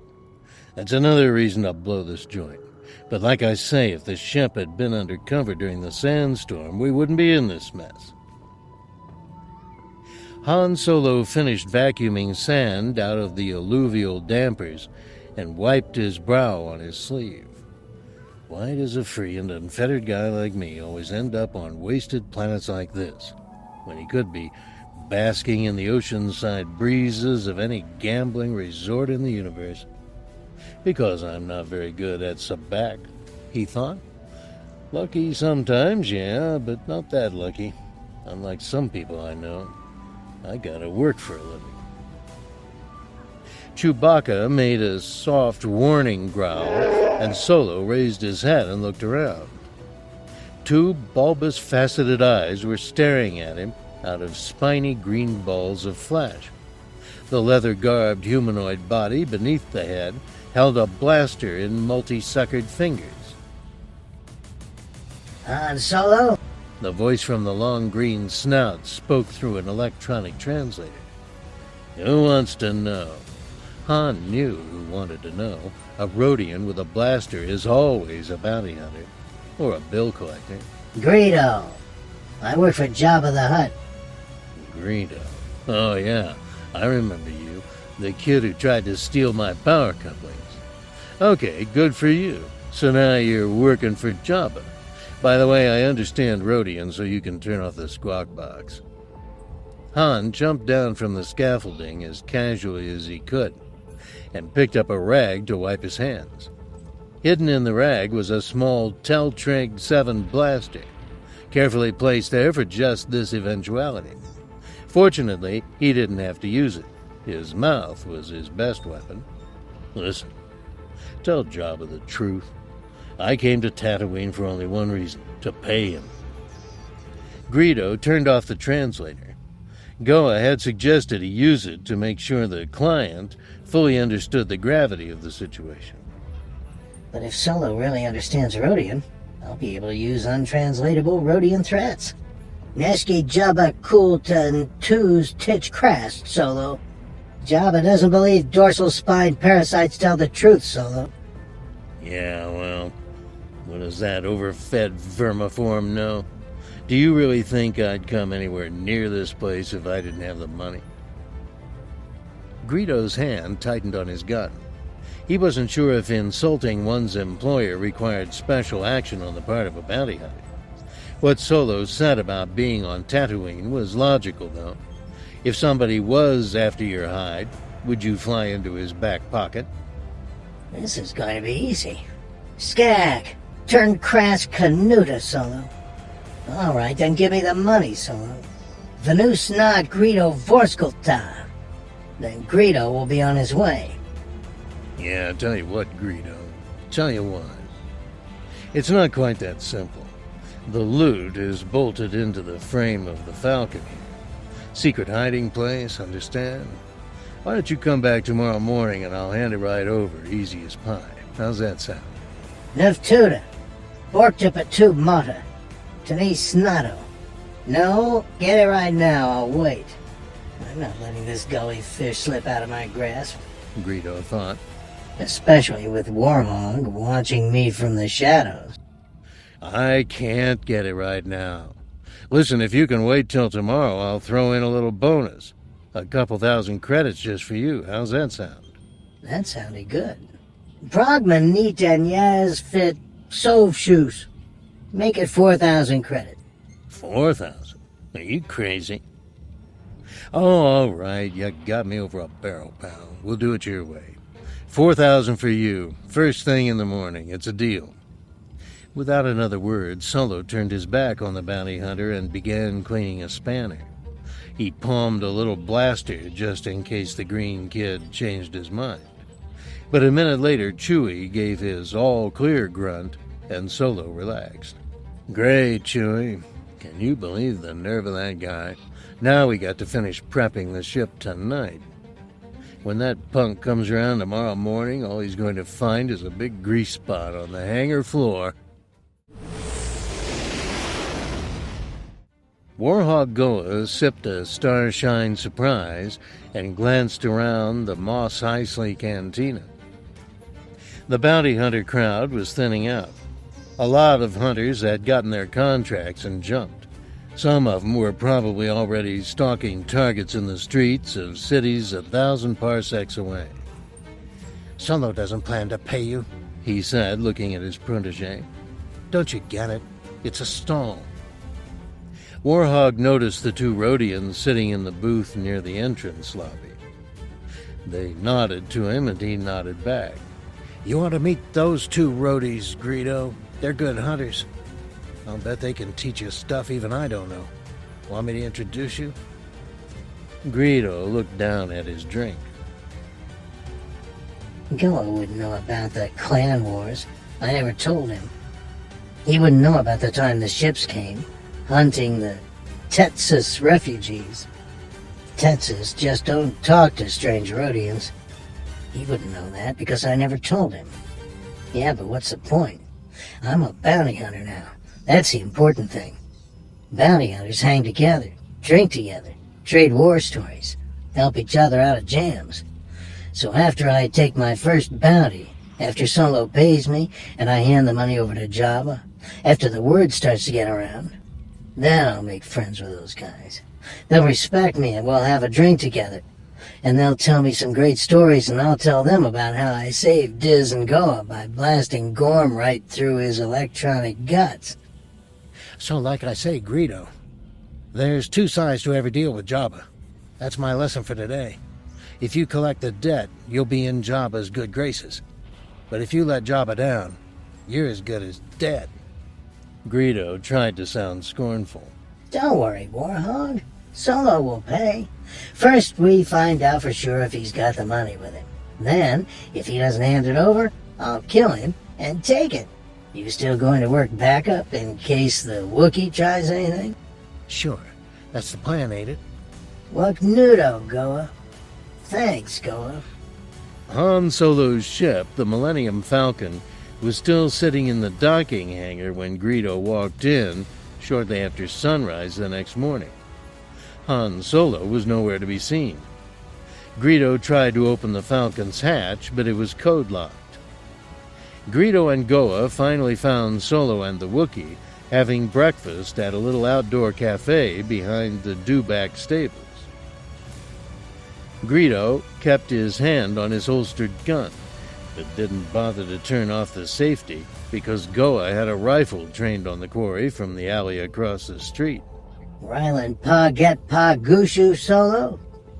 That's another reason to blow this joint. But like I say, if the ship had been under cover during the sandstorm, we wouldn't be in this mess. Han Solo finished vacuuming sand out of the alluvial dampers and wiped his brow on his sleeve. Why does a free and unfettered guy like me always end up on wasted planets like this, when he could be basking in the oceanside breezes of any gambling resort in the universe? Because I'm not very good at sabacc, he thought. Lucky sometimes, yeah, but not that lucky. Unlike some people I know, I gotta work for a living. Chewbacca made a soft warning growl, and Solo raised his head and looked around. Two bulbous, faceted eyes were staring at him out of spiny green balls of flesh. The leather-garbed humanoid body beneath the head held a blaster in multi-suckered fingers. Han Solo? The voice from the long green snout spoke through an electronic translator. Who wants to know? Han knew who wanted to know. A Rhodian with a blaster is always a bounty hunter, or a bill collector. Greedo. I work for Jabba the Hutt. Greedo. Oh yeah, I remember you. The kid who tried to steal my power couplings. Okay, good for you. So now you're working for Jabba. By the way, I understand Rhodian, so you can turn off the squawk box. Han jumped down from the scaffolding as casually as he could, and picked up a rag to wipe his hands. Hidden in the rag was a small Teltrig 7 blaster, carefully placed there for just this eventuality. Fortunately, he didn't have to use it. His mouth was his best weapon. Listen, tell Jabba the truth. I came to Tatooine for only one reason, to pay him. Greedo turned off the translator. Goa had suggested he use it to make sure the client fully understood the gravity of the situation. But if Solo really understands Rhodian, I'll be able to use untranslatable Rhodian threats. Neski Jabba Kultan Two's Titch Crast, Solo. Jabba doesn't believe dorsal spine parasites tell the truth, Solo. Yeah, well, what does that overfed vermiform know? Do you really think I'd come anywhere near this place if I didn't have the money? Greedo's hand tightened on his gun. He wasn't sure if insulting one's employer required special action on the part of a bounty hunter. What Solo said about being on Tatooine was logical, though. If somebody was after your hide, would you fly into his back pocket? This is going to be easy. Skag! Turn Crass Canuta, Solo. All right, then give me the money, Solo. Venu Snod Greedo Vorskulta. Then Greedo will be on his way. Yeah, tell you what, Greedo. Tell you what. It's not quite that simple. The loot is bolted into the frame of the Falcon here. Secret hiding place, understand? Why don't you come back tomorrow morning and I'll hand it right over, easy as pie. How's that sound? Navtuda. Borktipatu Mata. Tani Snotto. No, get it right now, I'll wait. I'm not letting this gully fish slip out of my grasp. Greedo thought. Especially with Warhog watching me from the shadows. I can't get it right now. Listen, if you can wait till tomorrow, I'll throw in a little bonus. A couple thousand credits just for you. How's that sound? That sounded good. Progman Nitan Yaz Fit Sovshus. Make it 4,000 credit. 4,000? Are you crazy? Oh, all right. You got me over a barrel, pal. We'll do it your way. 4,000 for you. First thing in the morning. It's a deal. Without another word, Solo turned his back on the bounty hunter and began cleaning a spanner. He palmed a little blaster just in case the green kid changed his mind. But a minute later, Chewie gave his all-clear grunt, and Solo relaxed. Great, Chewie. Can you believe the nerve of that guy? Now we got to finish prepping the ship tonight. When that punk comes around tomorrow morning, all he's going to find is a big grease spot on the hangar floor. Warhog Goa sipped a Starshine Surprise and glanced around the Mos Eisley Cantina. The bounty hunter crowd was thinning out. A lot of hunters had gotten their contracts and jumped. Some of them were probably already stalking targets in the streets of cities 1,000 parsecs away. Solo doesn't plan to pay you, He said, looking at his protege. don't you get it? It's a stall. Warhog noticed the two Rhodians sitting in the booth near the entrance lobby. They nodded to him, and he nodded back. You want to meet those two roadies, Greedo? They're good hunters. I'll bet they can teach you stuff even I don't know. Want me to introduce you? Greedo looked down at his drink. Goa wouldn't know about the clan wars. I never told him. He wouldn't know about the time the ships came, hunting the Texas refugees. Texas just don't talk to strange Rhodians. He wouldn't know that because I never told him. Yeah, but what's the point? I'm a bounty hunter now. That's the important thing. Bounty hunters hang together, drink together, trade war stories, help each other out of jams. So after I take my first bounty, after Solo pays me and I hand the money over to Jabba, after the word starts to get around, then I'll make friends with those guys. They'll respect me and we'll have a drink together. And they'll tell me some great stories and I'll tell them about how I saved Diz and Goa by blasting Gorm right through his electronic guts. So like I say, Greedo, there's two sides to every deal with Jabba. That's my lesson for today. If you collect the debt, you'll be in Jabba's good graces. But if you let Jabba down, you're as good as dead. Greedo tried to sound scornful. Don't worry, Warhog. Solo will pay. First, we find out for sure if he's got the money with him. Then, if he doesn't hand it over, I'll kill him and take it. You still going to work backup in case the Wookie tries anything? Sure, that's the plan, ain't it? Wak nudo, Goa. Thanks, Goa. Han Solo's ship, the Millennium Falcon, was still sitting in the docking hangar when Greedo walked in shortly after sunrise the next morning. Han Solo was nowhere to be seen. Greedo tried to open the Falcon's hatch, but it was code-locked. Greedo and Goa finally found Solo and the Wookiee having breakfast at a little outdoor cafe behind the Dewback stables. Greedo kept his hand on his holstered gun, but didn't bother to turn off the safety because Goa had a rifle trained on the quarry from the alley across the street. Rylan Pa Get Pa Gushu, Solo?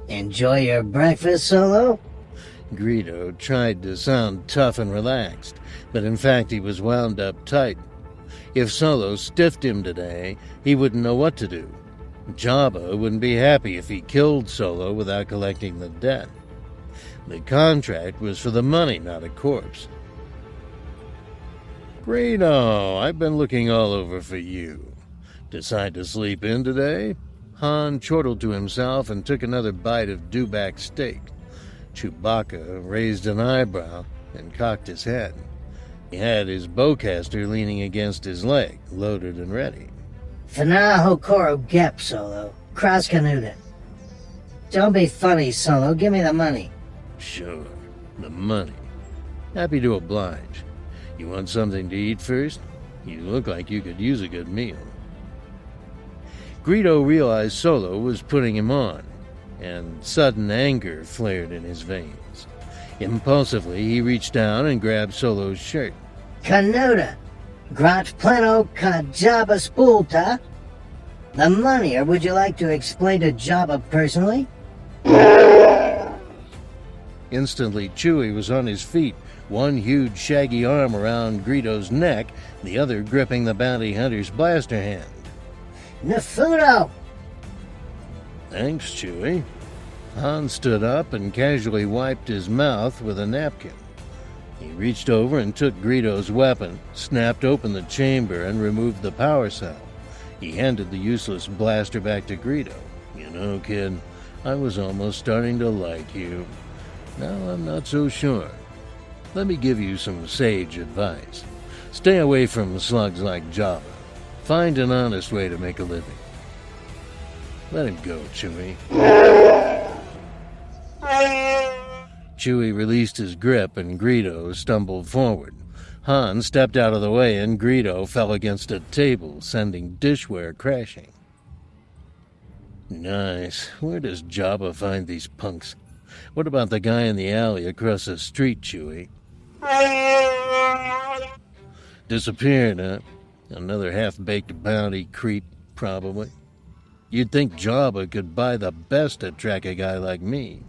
Enjoy your breakfast, Solo? Greedo tried to sound tough and relaxed, but in fact he was wound up tight. If Solo stiffed him today, he wouldn't know what to do. Jabba wouldn't be happy if he killed Solo without collecting the debt. The contract was for the money, not a corpse. Greedo, I've been looking all over for you. Decide to sleep in today? Han chortled to himself and took another bite of Dewback steak. Chewbacca raised an eyebrow and cocked his head. He had his bowcaster leaning against his leg, loaded and ready. Fana Hokoro Gep, Solo. Cross Canuta. Don't be funny, Solo. Give me the money. Sure, the money. Happy to oblige. You want something to eat first? You look like you could use a good meal. Greedo realized Solo was putting him on, and sudden anger flared in his veins. Impulsively, he reached down and grabbed Solo's shirt. Canuta. Grat pleno ka Jabba spulta. The money, or would you like to explain to Jabba personally? Instantly, Chewie was on his feet, one huge shaggy arm around Greedo's neck, the other gripping the bounty hunter's blaster hand. Nafudo! Thanks, Chewie. Han stood up and casually wiped his mouth with a napkin. He reached over and took Greedo's weapon, snapped open the chamber, and removed the power cell. He handed the useless blaster back to Greedo. You know, kid, I was almost starting to like you. Now I'm not so sure. Let me give you some sage advice. Stay away from slugs like Jabba. Find an honest way to make a living. Let him go, Chewie. Chewie released his grip and Greedo stumbled forward. Han stepped out of the way and Greedo fell against a table, sending dishware crashing. Nice. Where does Jabba find these punks? What about the guy in the alley across the street, Chewie? Disappeared, huh? Another half-baked bounty creep, probably. You'd think Jabba could buy the best to track a guy like me.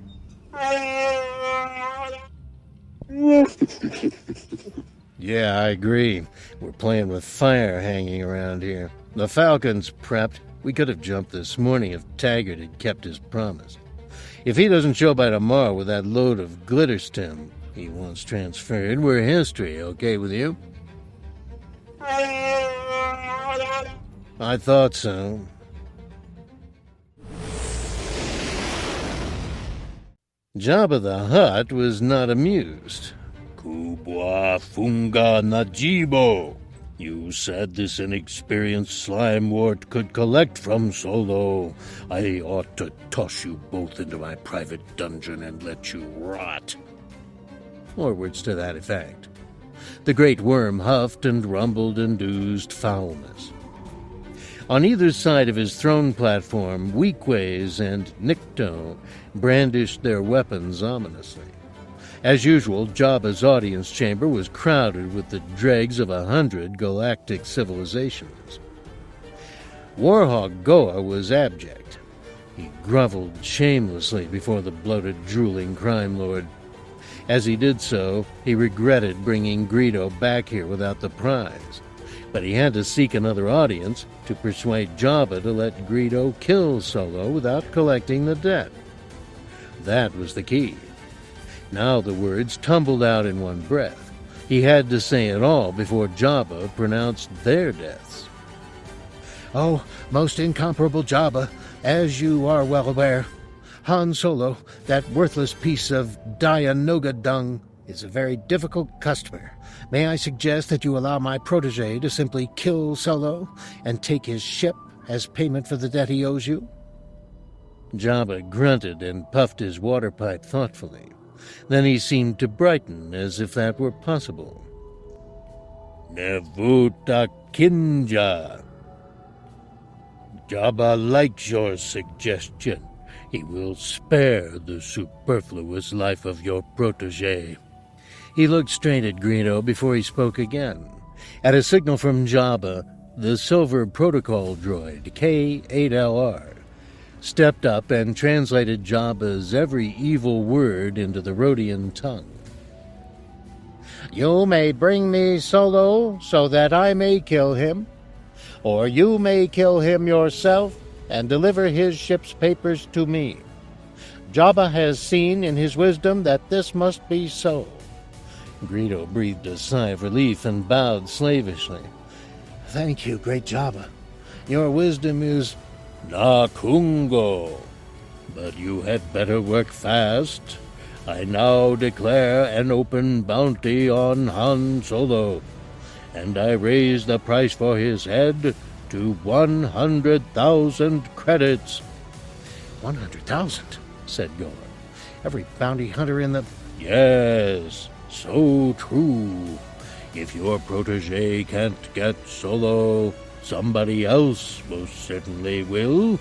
Yeah, I agree. We're playing with fire hanging around here. The Falcon's prepped. We could have jumped this morning if Taggart had kept his promise. If he doesn't show by tomorrow with that load of glitterstim he wants transferred, we're history, okay with you? I thought so. Jabba the Hutt was not amused. Kubwa funga najibo. You said this inexperienced slime wart could collect from Solo. I ought to toss you both into my private dungeon and let you rot. Or words to that effect. The great worm huffed and rumbled and oozed foulness. On either side of his throne platform, Weequays and Nikto brandished their weapons ominously. As usual, Jabba's audience chamber was crowded with the dregs of 100 galactic civilizations. Warhog Goa was abject. He groveled shamelessly before the bloated, drooling crime lord. As he did so, he regretted bringing Greedo back here without the prize. But he had to seek another audience to persuade Jabba to let Greedo kill Solo without collecting the debt. That was the key. Now the words tumbled out in one breath. He had to say it all before Jabba pronounced their deaths. Oh, most incomparable Jabba, as you are well aware, Han Solo, that worthless piece of Dianoga dung, is a very difficult customer. May I suggest that you allow my protege to simply kill Solo and take his ship as payment for the debt he owes you? Jabba grunted and puffed his water pipe thoughtfully. Then he seemed to brighten, as if that were possible. Nevuta Kinja. Jabba likes your suggestion. He will spare the superfluous life of your protege. He looked straight at Greedo before he spoke again. At a signal from Jabba, the silver protocol droid, K-8LR, stepped up and translated Jabba's every evil word into the Rhodian tongue. You may bring me Solo so that I may kill him, or you may kill him yourself and deliver his ship's papers to me. Jabba has seen in his wisdom that this must be so. Greedo breathed a sigh of relief and bowed slavishly. Thank you, great Jabba. Your wisdom is Nakungo. But you had better work fast. I now declare an open bounty on Han Solo, and I raise the price for his head to 100,000 credits. 100,000, said Goa. Every bounty hunter in the... Yes, so true. If your protege can't get Solo, somebody else most certainly will.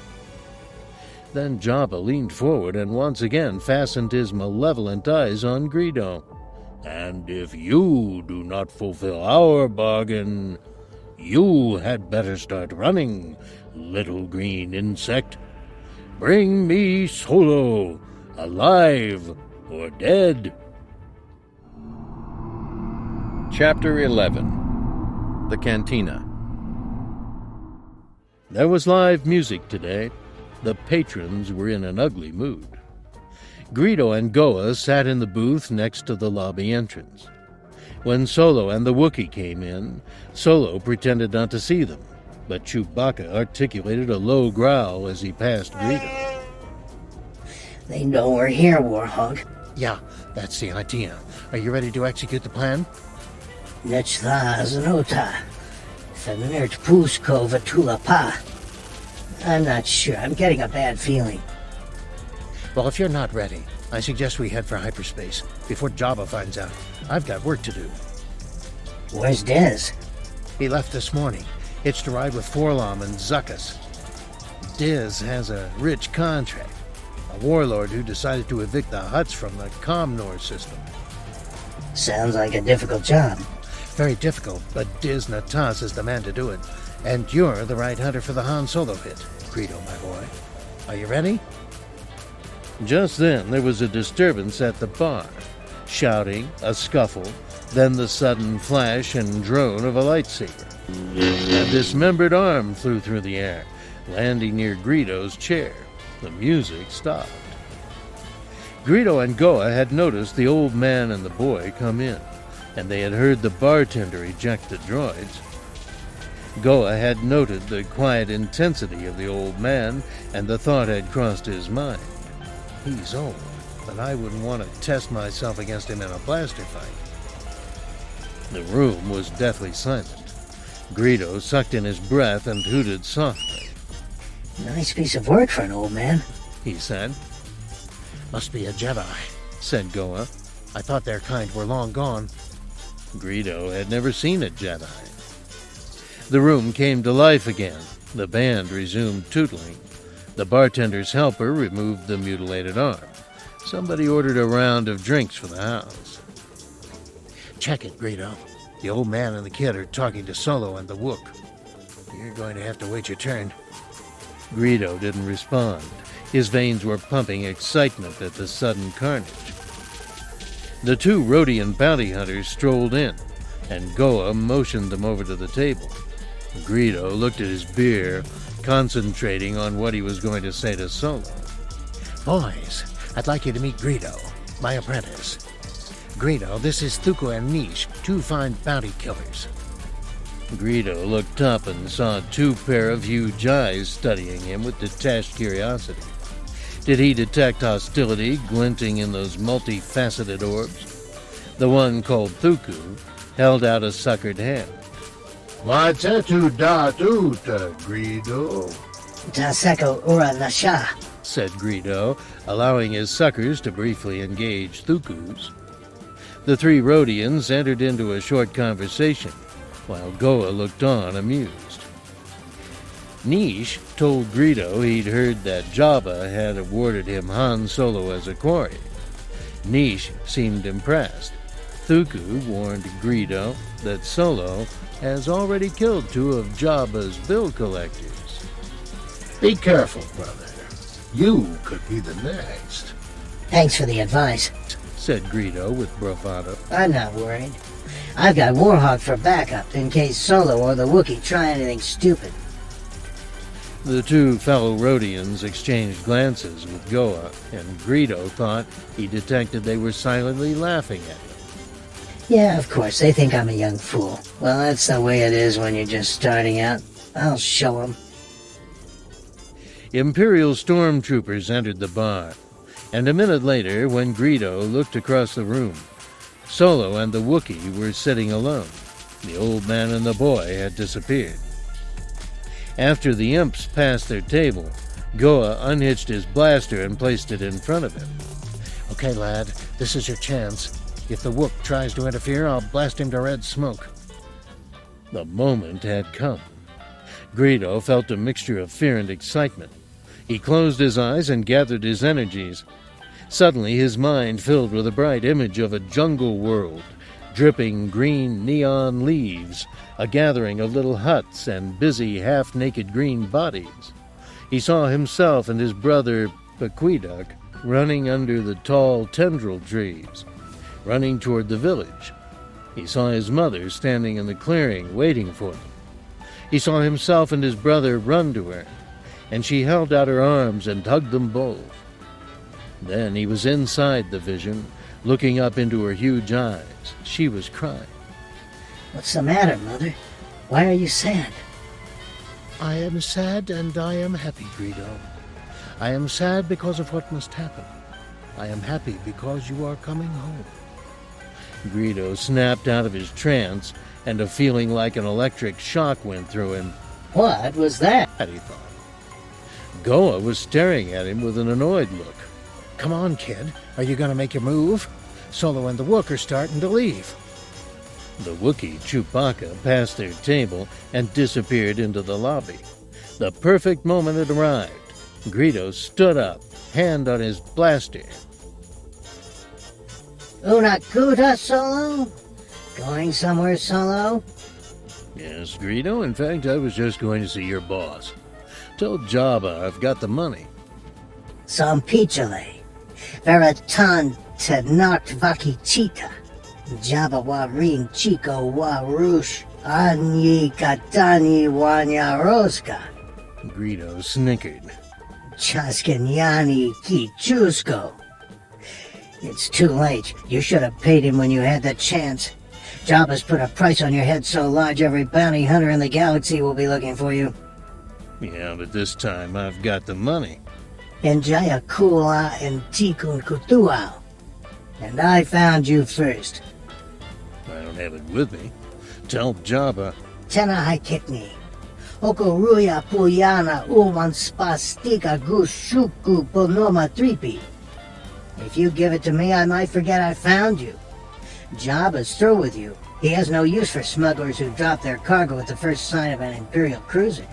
Then Jabba leaned forward and once again fastened his malevolent eyes on Greedo. And if you do not fulfill our bargain, you had better start running, little green insect. Bring me Solo, alive or dead. Chapter 11. The Cantina. There was live music today. The patrons were in an ugly mood. Greedo and Goa sat in the booth next to the lobby entrance. When Solo and the Wookie came in, Solo pretended not to see them, but Chewbacca articulated a low growl as he passed Greedo. They know we're here, Warhog. Yeah, that's the idea. Are you ready to execute the plan? Nechla Zanota. Sanert Pusko Vatula Pa. I'm not sure. I'm getting a bad feeling. Well, if you're not ready, I suggest we head for hyperspace before Jabba finds out. I've got work to do. Where's Diz? He left this morning, hitched a ride with Forlom and Zuckus. Diz has a rich contract, a warlord who decided to evict the Hutts from the Comnor system. Sounds like a difficult job. Very difficult, but Diz Natas is the man to do it. And you're the right hunter for the Han Solo hit, Greedo, my boy. Are you ready? Just then, there was a disturbance at the bar. Shouting, a scuffle, then the sudden flash and drone of a lightsaber. A dismembered arm flew through the air, landing near Greedo's chair. The music stopped. Greedo and Goa had noticed the old man and the boy come in, and they had heard the bartender eject the droids. Goa had noted the quiet intensity of the old man, and the thought had crossed his mind. He's old, but I wouldn't want to test myself against him in a blaster fight. The room was deathly silent. Greedo sucked in his breath and hooted softly. Nice piece of work for an old man, he said. Must be a Jedi, said Goa. I thought their kind were long gone. Greedo had never seen a Jedi. The room came to life again. The band resumed tootling. The bartender's helper removed the mutilated arm. Somebody ordered a round of drinks for the house. Check it, Greedo. The old man and the kid are talking to Solo and the Wook. You're going to have to wait your turn. Greedo didn't respond. His veins were pumping excitement at the sudden carnage. The two Rhodian bounty hunters strolled in, and Goa motioned them over to the table. Greedo looked at his beer, concentrating on what he was going to say to Solo. Boys, I'd like you to meet Greedo, my apprentice. Greedo, this is Thuku and Nish, two fine bounty killers. Greedo looked up and saw two pair of huge eyes studying him with detached curiosity. Did he detect hostility glinting in those multifaceted orbs? The one called Thuku held out a suckered hand. Watetu datuta, Greedo. Taseko ura nasha, said Greedo, allowing his suckers to briefly engage Thuku's. The three Rhodians entered into a short conversation, while Goa looked on amused. Nish told Greedo he'd heard that Jabba had awarded him Han Solo as a quarry. Nish seemed impressed. Thuku warned Greedo that Solo has already killed two of Jabba's bill collectors. Be careful, brother. You could be the next. Thanks for the advice, said Greedo with bravado. I'm not worried. I've got Warhawk for backup in case Solo or the Wookie try anything stupid. The two fellow Rhodians exchanged glances with Goa, and Greedo thought he detected they were silently laughing at him. Yeah, of course, they think I'm a young fool. Well, that's the way it is when you're just starting out. I'll show them. Imperial stormtroopers entered the bar, and a minute later, when Greedo looked across the room, Solo and the Wookiee were sitting alone. The old man and the boy had disappeared. After the imps passed their table, Goa unhitched his blaster and placed it in front of him. Okay, lad, this is your chance. If the Wook tries to interfere, I'll blast him to red smoke. The moment had come. Greedo felt a mixture of fear and excitement. He closed his eyes and gathered his energies. Suddenly his mind filled with a bright image of a jungle world, dripping green neon leaves, a gathering of little huts and busy half-naked green bodies. He saw himself and his brother Paquiduk running under the tall tendril trees, running toward the village. He saw his mother standing in the clearing waiting for them. He saw himself and his brother run to her, and she held out her arms and hugged them both. Then he was inside the vision, looking up into her huge eyes. She was crying. What's the matter, Mother? Why are you sad? I am sad and I am happy, Greedo. I am sad because of what must happen. I am happy because you are coming home. Greedo snapped out of his trance, and a feeling like an electric shock went through him. What was that? He thought. Goa was staring at him with an annoyed look. Come on, kid. Are you going to make your move? Solo and the Wook are starting to leave. The Wookie, Chewbacca, passed their table and disappeared into the lobby. The perfect moment had arrived. Greedo stood up, hand on his blaster. Una cuta, Solo? Going somewhere, Solo? Yes, Greedo. In fact, I was just going to see your boss. Tell Jabba I've got the money. Some pichale. Veratan te knocked vaki chita. Jabba wa rin chico wa rush. Anyi katani wanya roska. Greedo snickered. Chaskanyani ki chusko. It's too late. You should have paid him when you had the chance. Jabba's put a price on your head so large every bounty hunter in the galaxy will be looking for you. Yeah, but this time I've got the money. And Jaya Kula and Tikun Kutuau. And I found you first. I don't have it with me. Tell Jabba. Tena Haikitni. Okoruya Puyana Uman Spastika Gushuku Bonoma Tripi. If you give it to me, I might forget I found you. Jabba's through with you. He has no use for smugglers who drop their cargo at the first sign of an Imperial cruiser.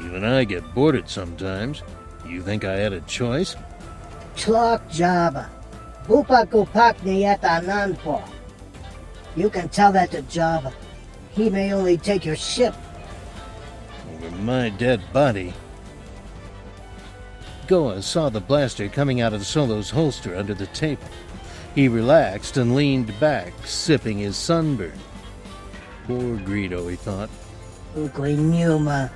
Even I get boarded sometimes. You think I had a choice? Tlok Jabba. Upakupakni yeta nanpo. You can tell that to Jabba. He may only take your ship. Over my dead body. Goa saw the blaster coming out of Solo's holster under the table. He relaxed and leaned back, sipping his sunburn. Poor Greedo, he thought. Uklinuma,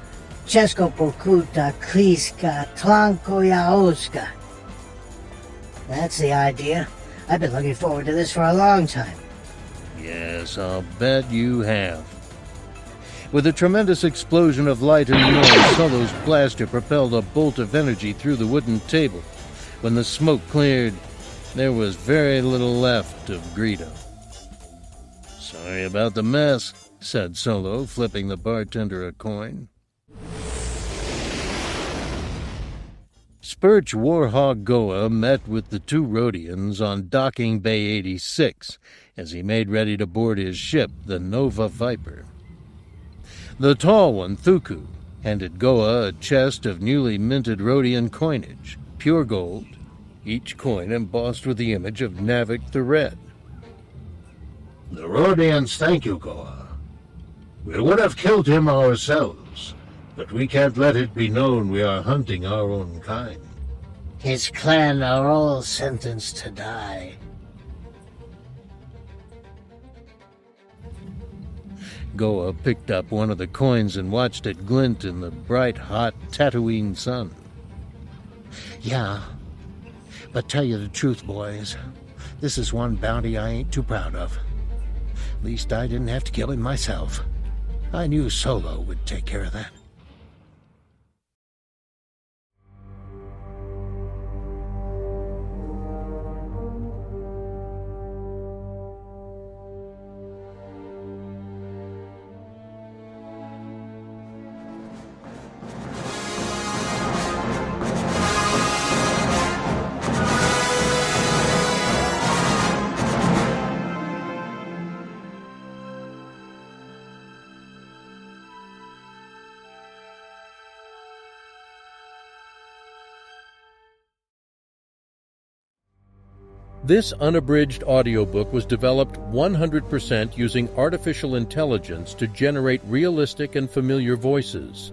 Chesko Pokuta, Kliska, Tlankoyaoska. That's the idea. I've been looking forward to this for a long time. Yes, I'll bet you have. With a tremendous explosion of light and noise, Solo's blaster propelled a bolt of energy through the wooden table. When the smoke cleared, there was very little left of Greedo. Sorry about the mess, said Solo, flipping the bartender a coin. Spurch Warhog Goa met with the two Rhodians on Docking Bay 86 as he made ready to board his ship, the Nova Viper. The tall one, Thuku, handed Goa a chest of newly minted Rhodian coinage, pure gold, each coin embossed with the image of Navik the Red. The Rhodians thank you, Goa. We would have killed him ourselves, but we can't let it be known we are hunting our own kind. His clan are all sentenced to die. Goa picked up one of the coins and watched it glint in the bright, hot Tatooine sun. Yeah, but tell you the truth, boys, this is one bounty I ain't too proud of. At least I didn't have to kill him myself. I knew Solo would take care of that. This unabridged audiobook was developed 100% using artificial intelligence to generate realistic and familiar voices.